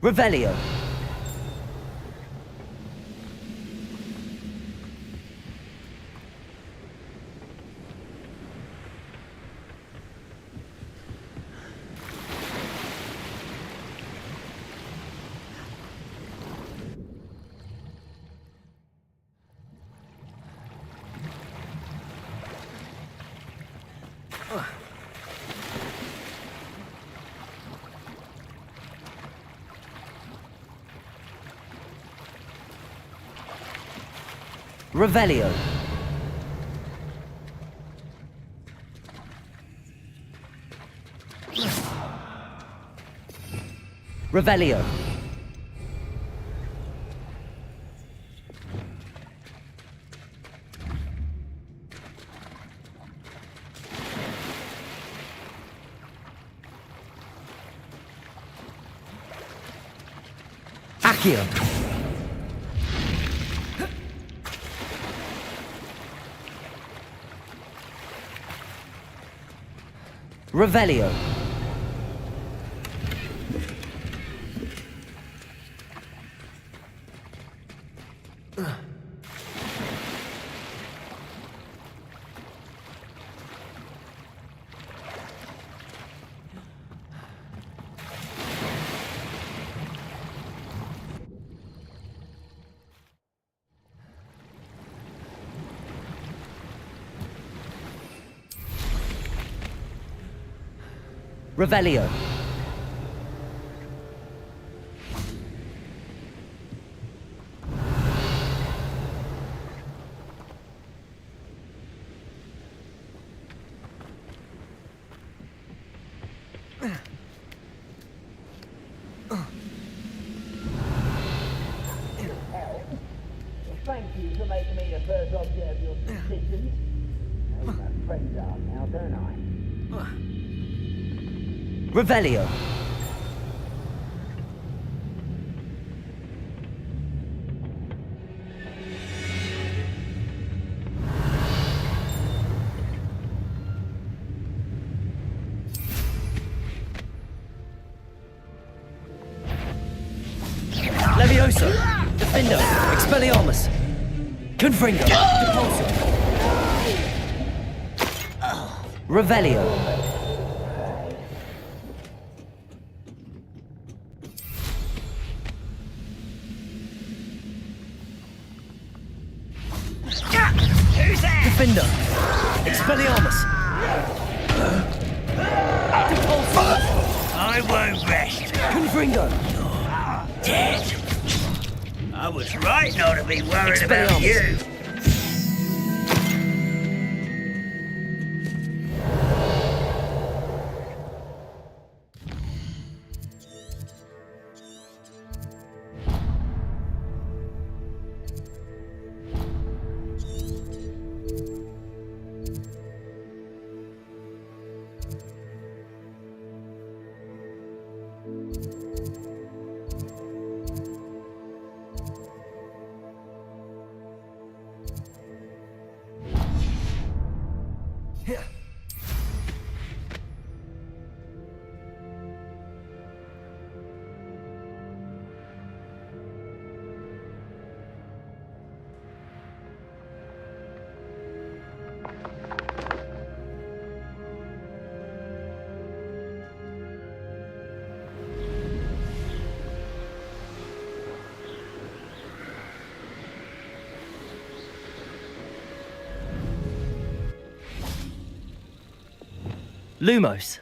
Revelio. Revelio. Revelio. Accio. Revelio. Revelio. Thank you for making me the first object of your suspicions. I know my friends are now, don't I? Revelio. Leviosa. Defendo. Expelliarmus. Confringo. Depulso. Revelio. Defender. Expelliarmus. Depulso. I won't rest. Confringo. Dead. I was right not to be worried about you. Lumos.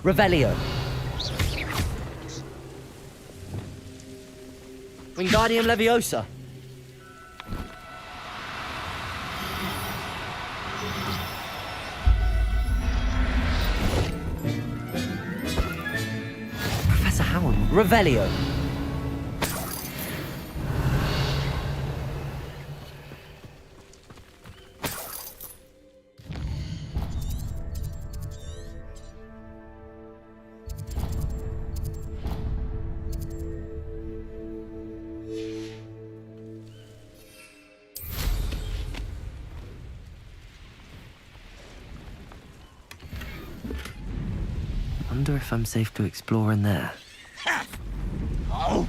Revelio. Wingardium Leviosa. Professor Howard. Revelio. Wonder if I'm safe to explore in there. Oh!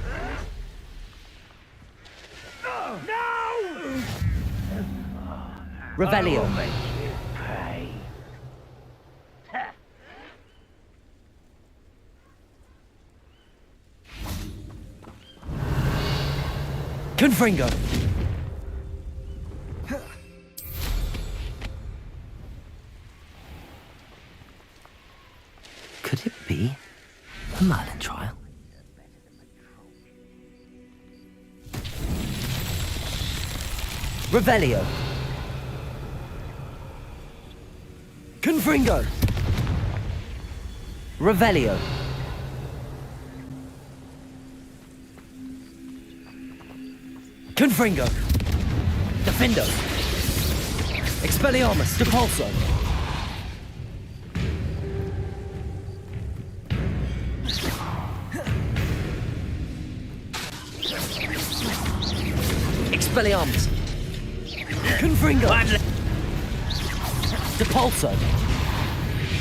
Revelio. I'll make you pay. Confringo. Could it be? A Merlin trial? Revelio. Confringo. Revelio. Confringo. Defendo. Expelliarmus. Depulso. Expelliarmus. Confringo. Depulso.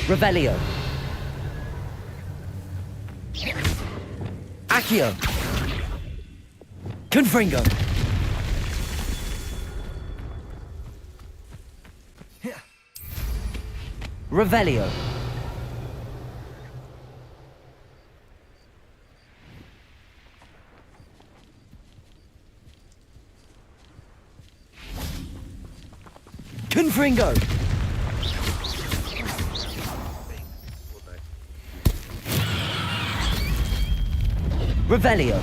Revelio. Accio. Confringo. Revelio. Confringo. Revelio.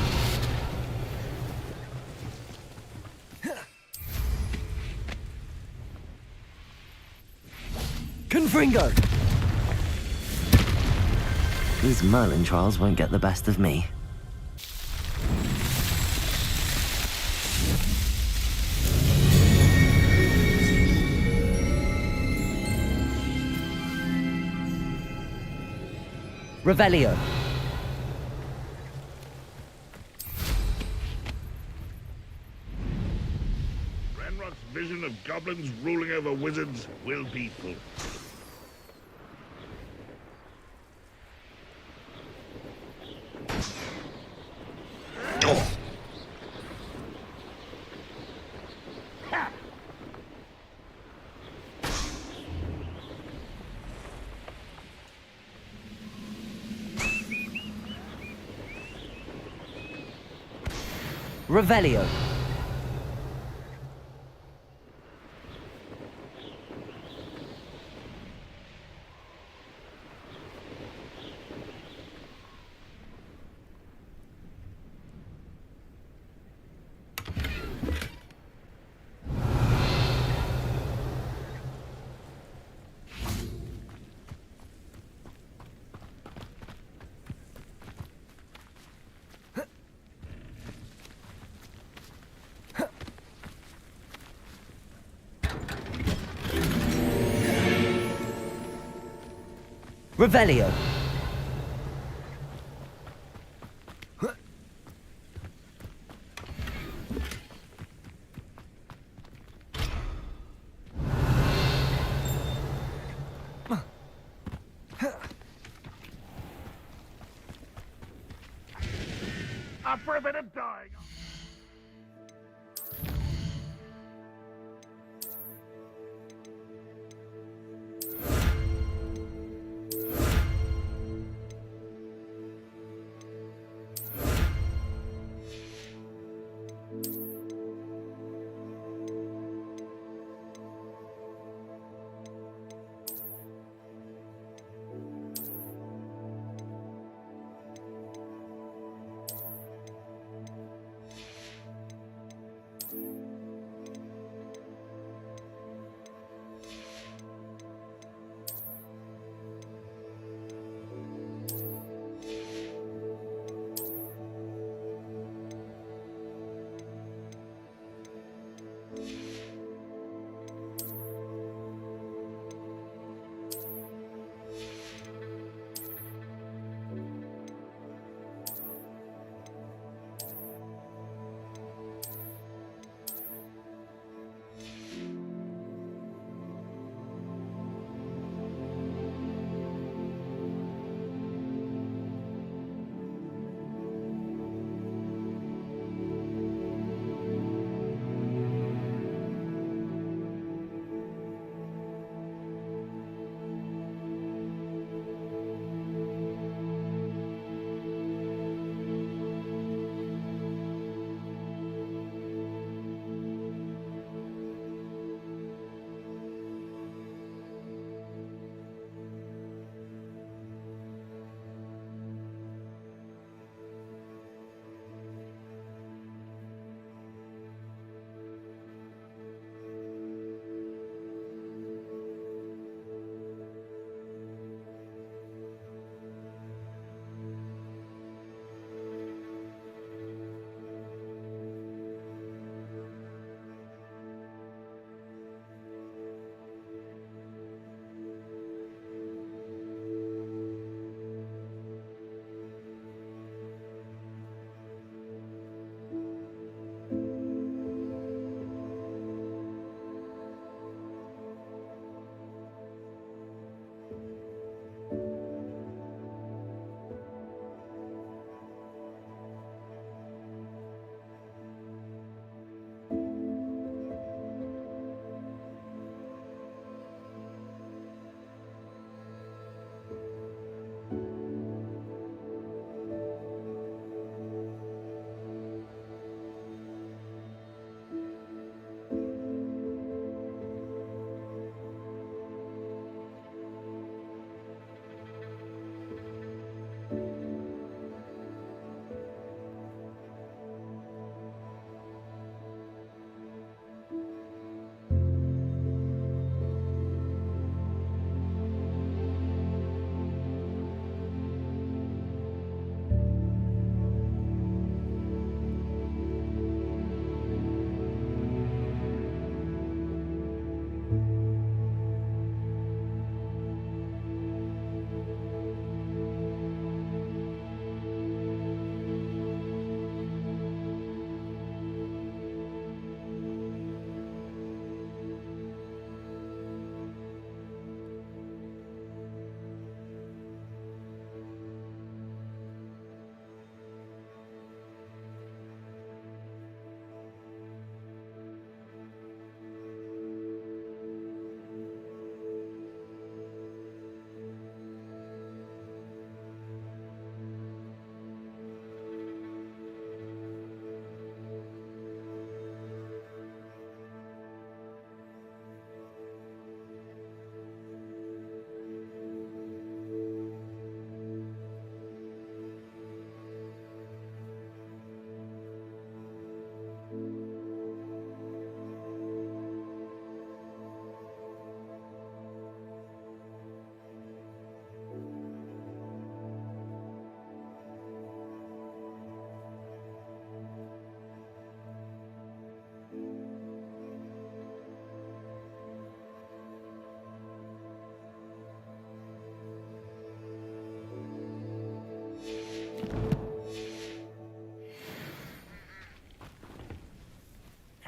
Confringo. These Merlin trials won't get the best of me. Revelio. Ranrock's vision of goblins ruling over wizards will be fulfilled. Revelio. Revelio. Up for a bit of dying.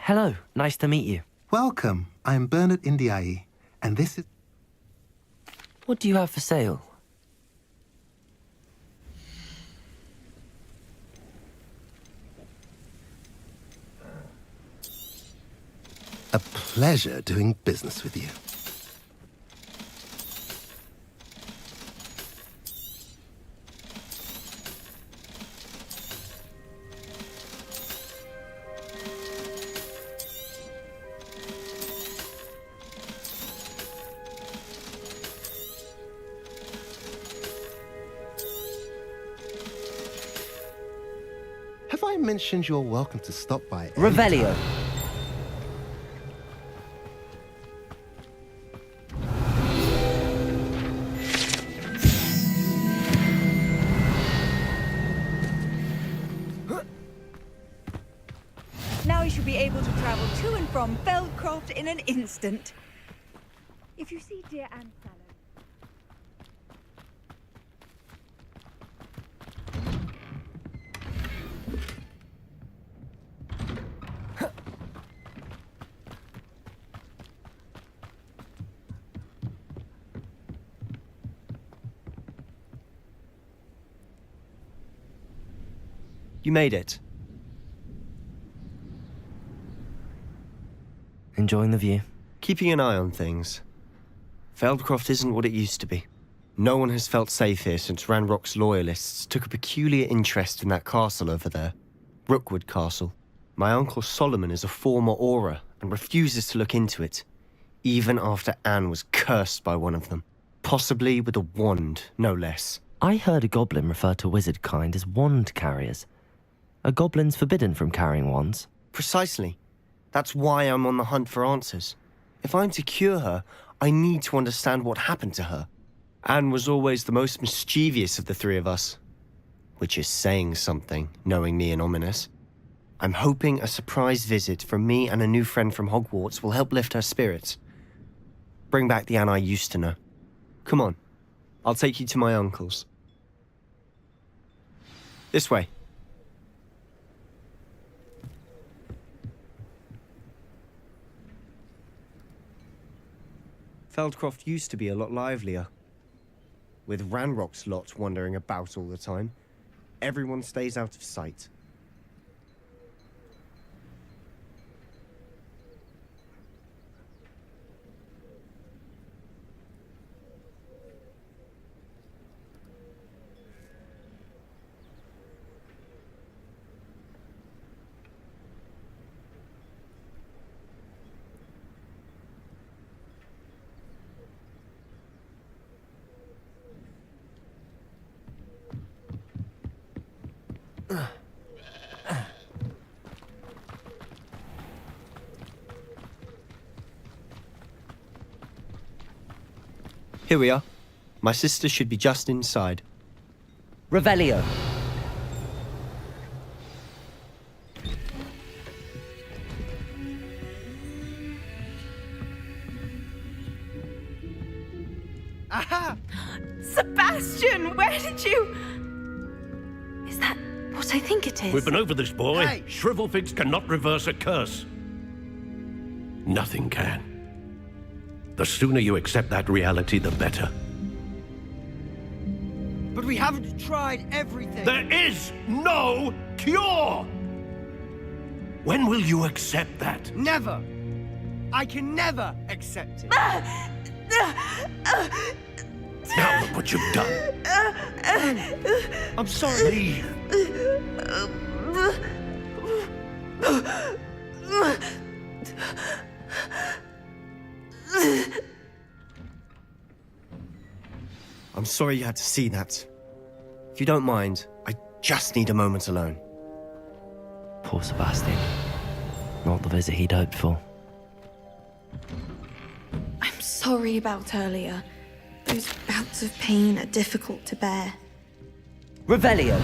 hello. Nice to meet you. Welcome. I'm Bernard Indiaye, and this is... What do you have for sale? A pleasure doing business with you. Have I mentioned you're welcome to stop by? Revelio. Now you should be able to travel to and from Feldcroft in an instant. If you see dear Anne Sallow... You made it. Enjoying the view? Keeping an eye on things. Feldcroft isn't what it used to be. No one has felt safe here since Ranrock's loyalists took a peculiar interest in that castle over there. Rookwood Castle. My uncle Solomon is a former Auror and refuses to look into it, even after Anne was cursed by one of them. Possibly with a wand, no less. I heard a goblin refer to wizard kind as wand carriers. Are goblins forbidden from carrying wands? Precisely. That's why I'm on the hunt for answers. If I'm to cure her, I need to understand what happened to her. Anne was always the most mischievous of the three of us. Which is saying something, knowing me and Ominous. I'm hoping a surprise visit from me and a new friend from Hogwarts will help lift her spirits. Bring back the Anne I used to know. Come on, I'll take you to my uncle's. This way. Feldcroft used to be a lot livelier. With Ranrock's lot wandering about all the time, everyone stays out of sight. Here we are. My sister should be just inside. Revelio. Aha! Sebastian, where did you... Is that what I think it is? We've been over this, boy. Hey! Shrivelfigs cannot reverse a curse. Nothing can. The sooner you accept that reality, the better. But we haven't tried everything. There is no cure! When will you accept that? Never! I can never accept it. Now look what you've done. I'm sorry. Leave. I'm sorry you had to see that. If you don't mind, I just need a moment alone. Poor Sebastian. Not the visit he'd hoped for. I'm sorry about earlier. Those bouts of pain are difficult to bear. Revelio.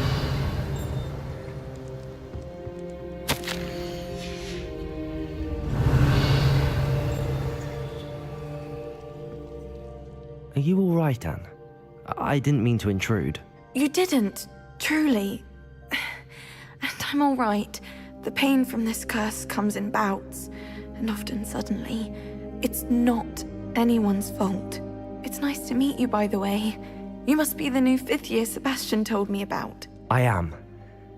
Are you all right, Anne? I didn't mean to intrude. You didn't, truly. And I'm all right. The pain from this curse comes in bouts, and often suddenly. It's not anyone's fault. It's nice to meet you, by the way. You must be the new 5th year Sebastian told me about. I am.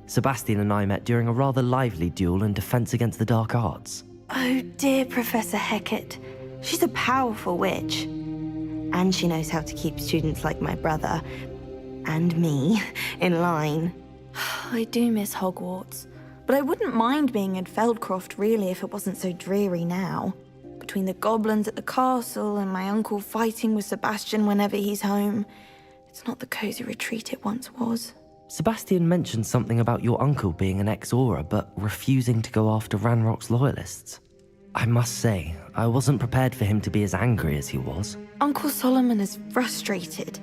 Sebastian and I met during a rather lively duel in Defense Against the Dark Arts. Oh dear, Professor Hecat. She's a powerful witch. And she knows how to keep students like my brother, and me, in line. I do miss Hogwarts, but I wouldn't mind being in Feldcroft really if it wasn't so dreary now. Between the goblins at the castle and my uncle fighting with Sebastian whenever he's home, it's not the cozy retreat it once was. Sebastian mentioned something about your uncle being an ex-Aura, but refusing to go after Ranrock's loyalists. I must say, I wasn't prepared for him to be as angry as he was. Uncle Solomon is frustrated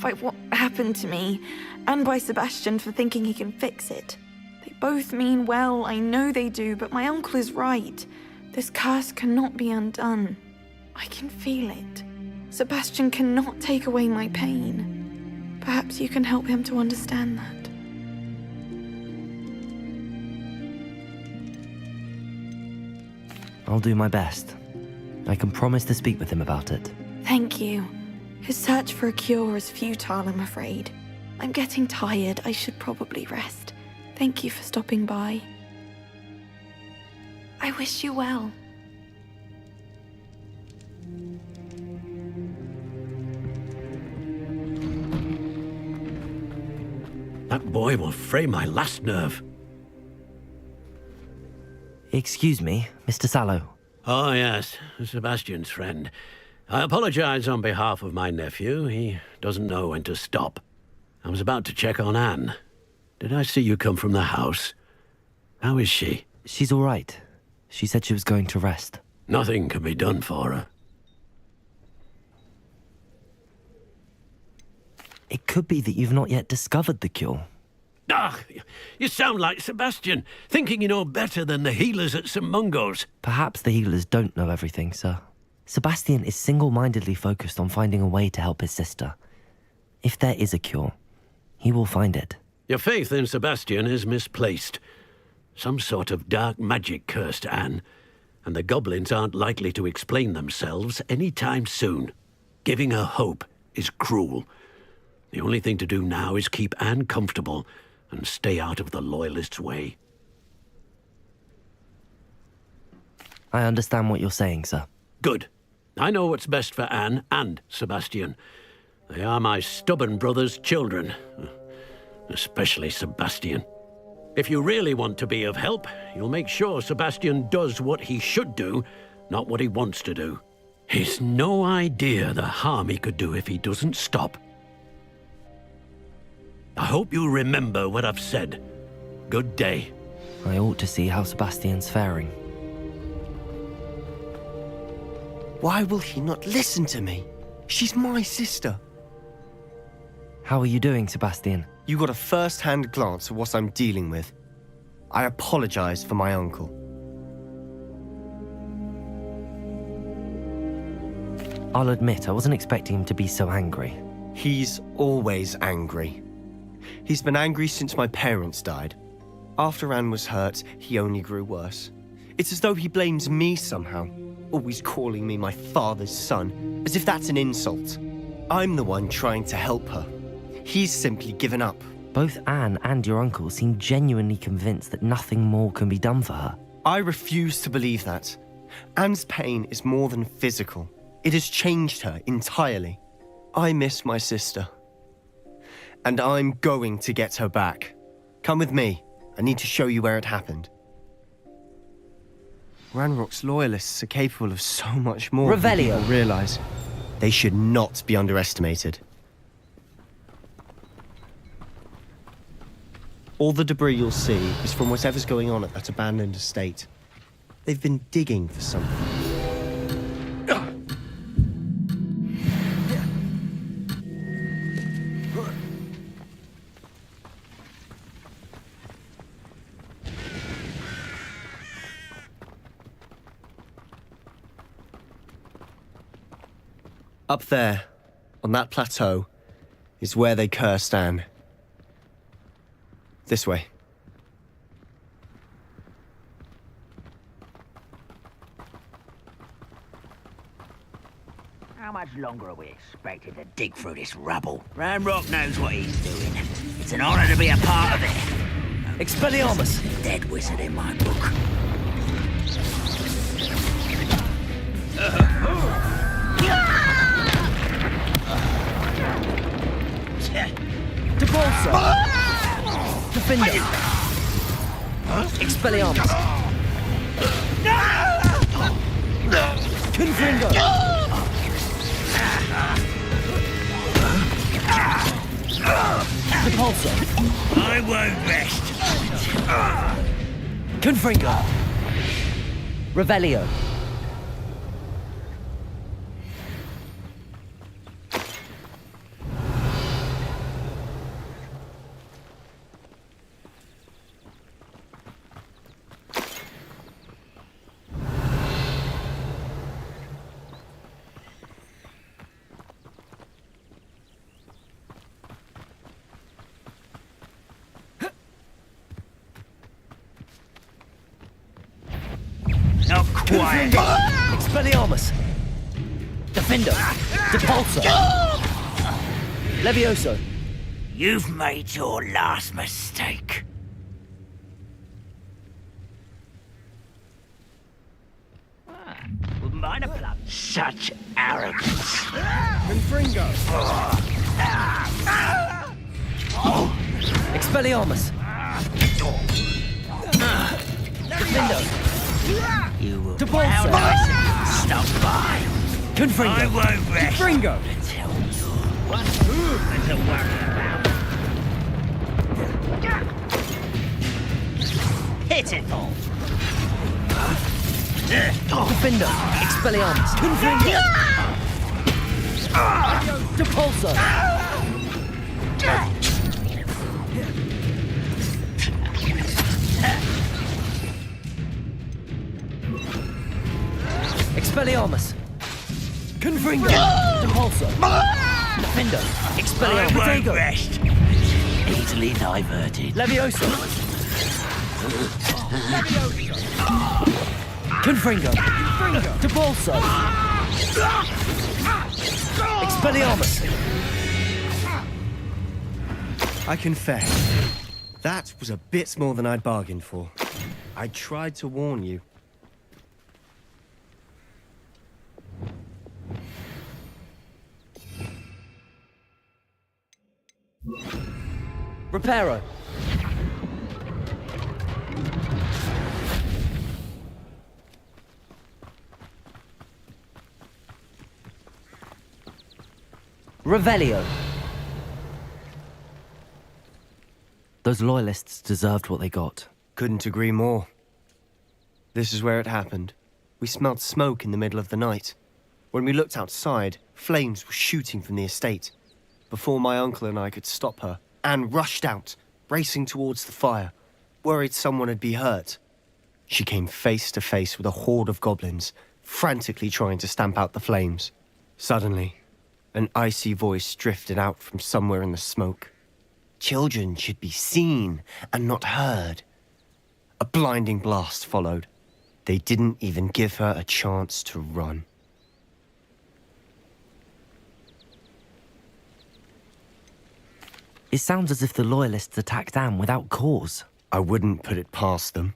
by what happened to me, and by Sebastian for thinking he can fix it. They both mean well, I know they do, but my uncle is right. This curse cannot be undone. I can feel it. Sebastian cannot take away my pain. Perhaps you can help him to understand that. I'll do my best. I can promise to speak with him about it. Thank you. His search for a cure is futile, I'm afraid. I'm getting tired. I should probably rest. Thank you for stopping by. I wish you well. That boy will fray my last nerve. Excuse me, Mr. Sallow. Oh, yes, Sebastian's friend. I apologize on behalf of my nephew. He doesn't know when to stop. I was about to check on Anne. Did I see you come from the house? How is she? She's all right. She said she was going to rest. Nothing can be done for her. It could be that you've not yet discovered the cure. Ah, you sound like Sebastian, thinking you know better than the healers at St. Mungo's. Perhaps the healers don't know everything, sir. Sebastian is single-mindedly focused on finding a way to help his sister. If there is a cure, he will find it. Your faith in Sebastian is misplaced. Some sort of dark magic cursed Anne, and the goblins aren't likely to explain themselves anytime soon. Giving her hope is cruel. The only thing to do now is keep Anne comfortable and stay out of the Loyalists' way. I understand what you're saying, sir. Good. I know what's best for Anne and Sebastian. They are my stubborn brother's children. Especially Sebastian. If you really want to be of help, you'll make sure Sebastian does what he should do, not what he wants to do. He's no idea the harm he could do if he doesn't stop. I hope you remember what I've said. Good day. I ought to see how Sebastian's faring. Why will he not listen to me? She's my sister. How are you doing, Sebastian? You got a first-hand glance at what I'm dealing with. I apologize for my uncle. I'll admit, I wasn't expecting him to be so angry. He's always angry. He's been angry since my parents died. After Anne was hurt, he only grew worse. It's as though he blames me somehow, always calling me my father's son, as if that's an insult. I'm the one trying to help her. He's simply given up. Both Anne and your uncle seem genuinely convinced that nothing more can be done for her. I refuse to believe that. Anne's pain is more than physical. It has changed her entirely. I miss my sister. And I'm going to get her back. Come with me. I need to show you where it happened. Ranrock's loyalists are capable of so much more than Revelio. people realize. They should not be underestimated. All the debris you'll see is from whatever's going on at that abandoned estate. They've been digging for something. Up there, on that plateau, is where they cursed Anne. This way. much longer are we expected to dig through this rubble? Ranrock knows what he's doing. It's an honor to be a part of it. Expelliarmus! Dead wizard in my book. Debolsa! Defender! Expelliarmus! Confringo! Depulso! I won't rest. Confringo! Revelio! Not quiet. Expelliarmus! Defendo! Depulso! Levioso! You've made your last mistake. Wouldn't mind a plum. Such arrogance. Confringo! Expelliarmus! Defendo! You will Depulso! stop by. Confringo! I won't rest Confringo! until you're one movement to worry about. Hit it all. Defendo! Expelliarmus! Confringo! Depulso! Expelliarmus! Confringo! Depulso! Defendo! Expelliarmus! I won't Protego! rest. Easily diverted. Levioso! Confringo! Depulso! Expelliarmus! I confess, that was a bit more than I'd bargained for. I tried to warn you. Reparo! Revelio! Those loyalists deserved what they got. Couldn't agree more. This is where it happened. We smelled smoke in the middle of the night. When we looked outside, flames were shooting from the estate. Before my uncle and I could stop her, Anne rushed out, racing towards the fire, worried someone had been hurt. She came face to face with a horde of goblins, frantically trying to stamp out the flames. Suddenly, an icy voice drifted out from somewhere in the smoke. Children should be seen and not heard. A blinding blast followed. They didn't even give her a chance to run. It sounds as if the loyalists attacked Anne without cause. I wouldn't put it past them,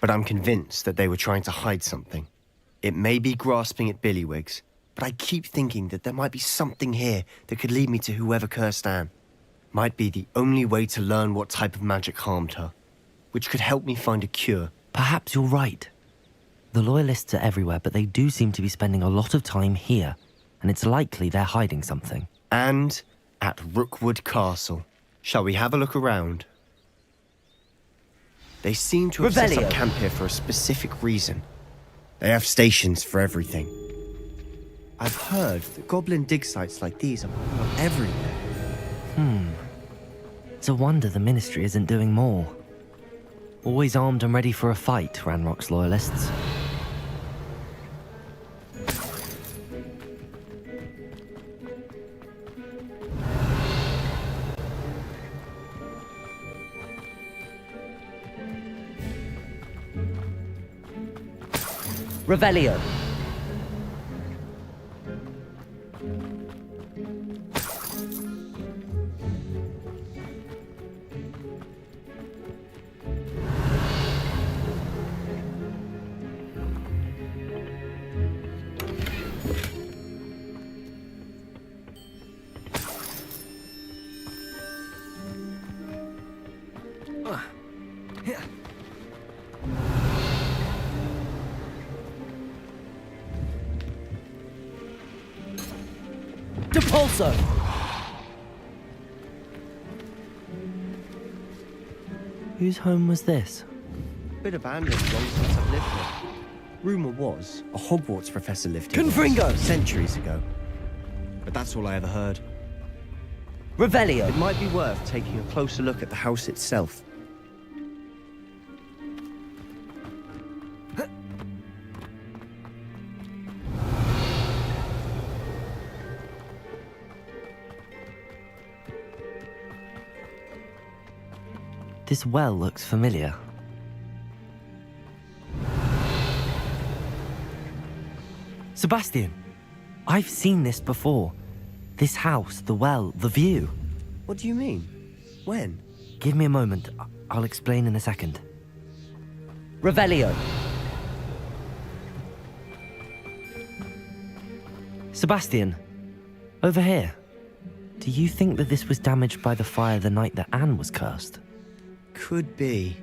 but I'm convinced that they were trying to hide something. It may be grasping at Billywigs, but I keep thinking that there might be something here that could lead me to whoever cursed Anne. Might be the only way to learn what type of magic harmed her, which could help me find a cure. Perhaps you're right. The loyalists are everywhere, but they do seem to be spending a lot of time here, and it's likely they're hiding something. And at Rookwood Castle. Shall we have a look around? They seem to have set up camp here for a specific reason. They have stations for everything. I've heard that goblin dig sites like these are everywhere. It's a wonder the Ministry isn't doing more. Always armed and ready for a fight, Ranrock's loyalists. Revelio! Depulso! Whose home was this? Bit abandoned long since I've lived here. Rumour was a Hogwarts professor lived here Confringo! centuries ago. But that's all I ever heard. Revelio! It might be worth taking a closer look at the house itself. This well looks familiar. Sebastian, I've seen this before. This house, the well, the view. What do you mean? When? Give me a moment. I'll explain in a second. Revelio! Sebastian, over here. Do you think that this was damaged by the fire the night that Anne was cursed? Could be.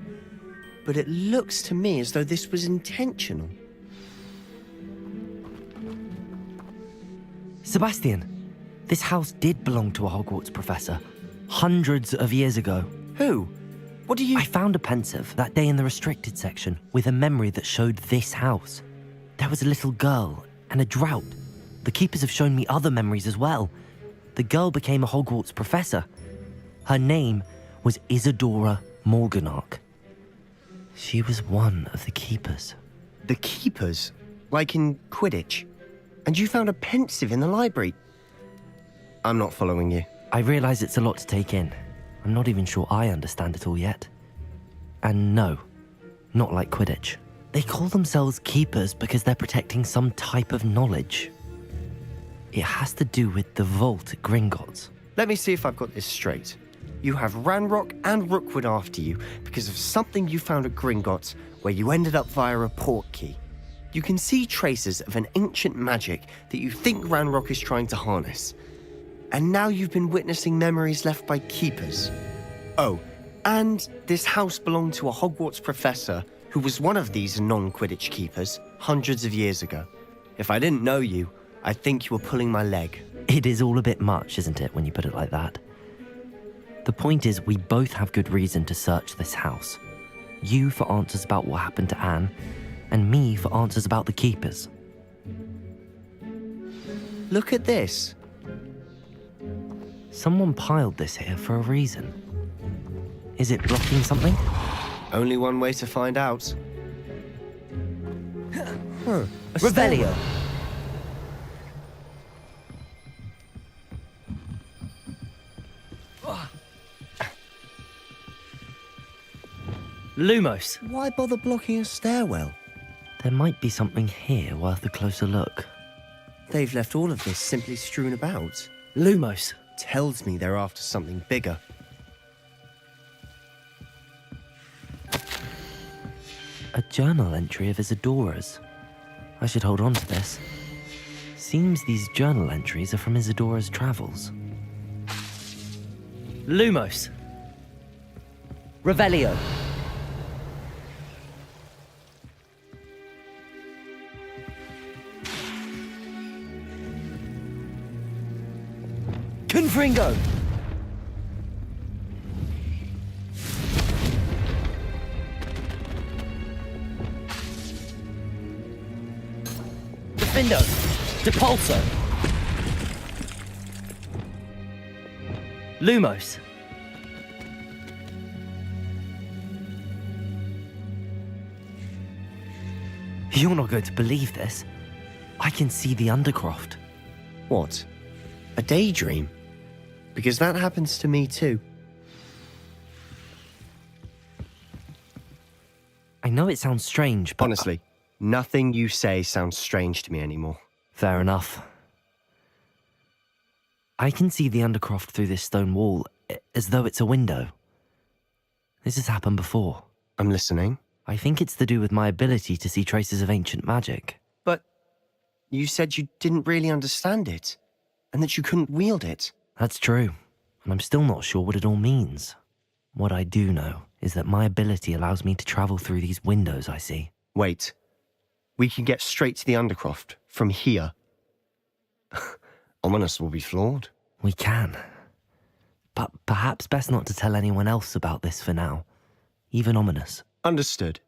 But it looks to me as though this was intentional. Sebastian, this house did belong to a Hogwarts professor. Hundreds of years ago. Who? What do you... I found a pensive that day in the restricted section with a memory that showed this house. There was a little girl and a drought. The keepers have shown me other memories as well. The girl became a Hogwarts professor. Her name was Isadora Morganach. She was one of the keepers. The keepers? Like in Quidditch? And you found a pensive in the library? I'm not following you. I realize it's a lot to take in. I'm not even sure I understand it all yet. And no, not like Quidditch. They call themselves keepers because they're protecting some type of knowledge. It has to do with the vault at Gringotts. Let me see if I've got this straight. You have Ranrock and Rookwood after you because of something you found at Gringotts where you ended up via a portkey. You can see traces of an ancient magic that you think Ranrock is trying to harness. And now you've been witnessing memories left by keepers. Oh, and this house belonged to a Hogwarts professor who was one of these non-Quidditch keepers hundreds of years ago. If I didn't know you, I think you were pulling my leg. It is all a bit much, isn't it, when you put it like that? The point is, we both have good reason to search this house. You for answers about what happened to Anne, and me for answers about the keepers. Look at this. Someone piled this here for a reason. Is it blocking something? Only one way to find out. Revelio! Lumos! Why bother blocking a stairwell? There might be something here worth a closer look. They've left all of this simply strewn about. Lumos! Tells me they're after something bigger. A journal entry of Isadora's. I should hold on to this. Seems these journal entries are from Isadora's travels. Lumos! Revelio! Confringo! Defendo! Depulso! Lumos! You're not going to believe this. I can see the Undercroft. What? A daydream? Because that happens to me too. I know it sounds strange, but... Honestly, nothing you say sounds strange to me anymore. Fair enough. I can see the Undercroft through this stone wall, as though it's a window. This has happened before. I'm listening. I think it's to do with my ability to see traces of ancient magic. But you said you didn't really understand it, and that you couldn't wield it. That's true, and I'm still not sure what it all means. What I do know is that my ability allows me to travel through these windows I see. Wait. We can get straight to the Undercroft from here. Ominous will be flawed. We can. But perhaps best not to tell anyone else about this for now. Even Ominous. Understood.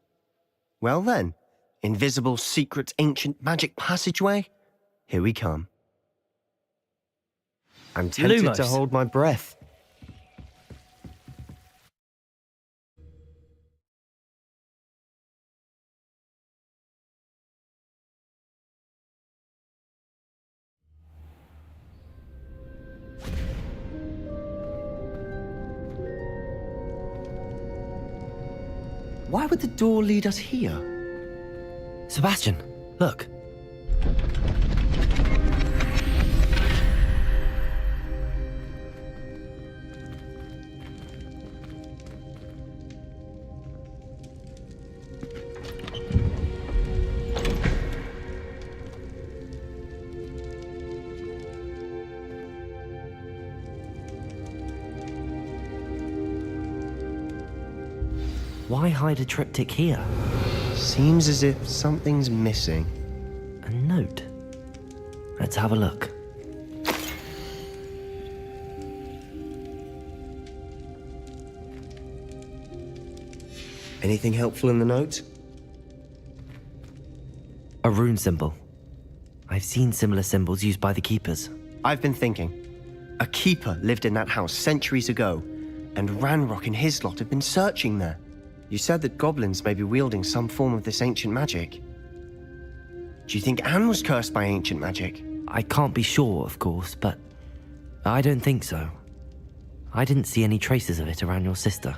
Well then, invisible, secret, ancient magic passageway? Here we come. I'm tempted to Lumos. hold my breath. Why would the door lead us here? Sebastian, look. Why hide a triptych here? Seems as if something's missing. A note. Let's have a look. Anything helpful in the note? A rune symbol. I've seen similar symbols used by the keepers. I've been thinking. A keeper lived in that house centuries ago, and Ranrock and his lot have been searching there. You said that goblins may be wielding some form of this ancient magic. Do you think Anne was cursed by ancient magic? I can't be sure, of course, but I don't think so. I didn't see any traces of it around your sister.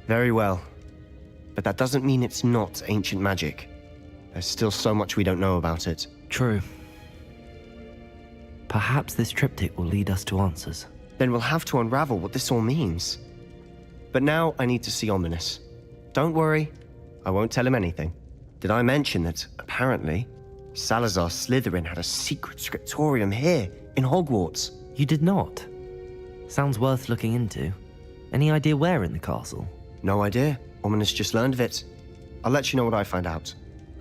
Very well. But that doesn't mean it's not ancient magic. There's still so much we don't know about it. True. Perhaps this triptych will lead us to answers. Then we'll have to unravel what this all means. But now I need to see Ominous. Don't worry, I won't tell him anything. Did I mention that, apparently, Salazar Slytherin had a secret scriptorium here, in Hogwarts? You did not? Sounds worth looking into. Any idea where in the castle? No idea. Ominous just learned of it. I'll let you know what I find out.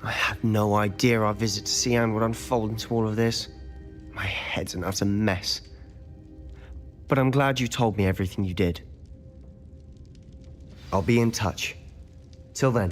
I had no idea our visit to Cian would unfold into all of this. My head's an utter mess. But I'm glad you told me everything you did. I'll be in touch. Till then.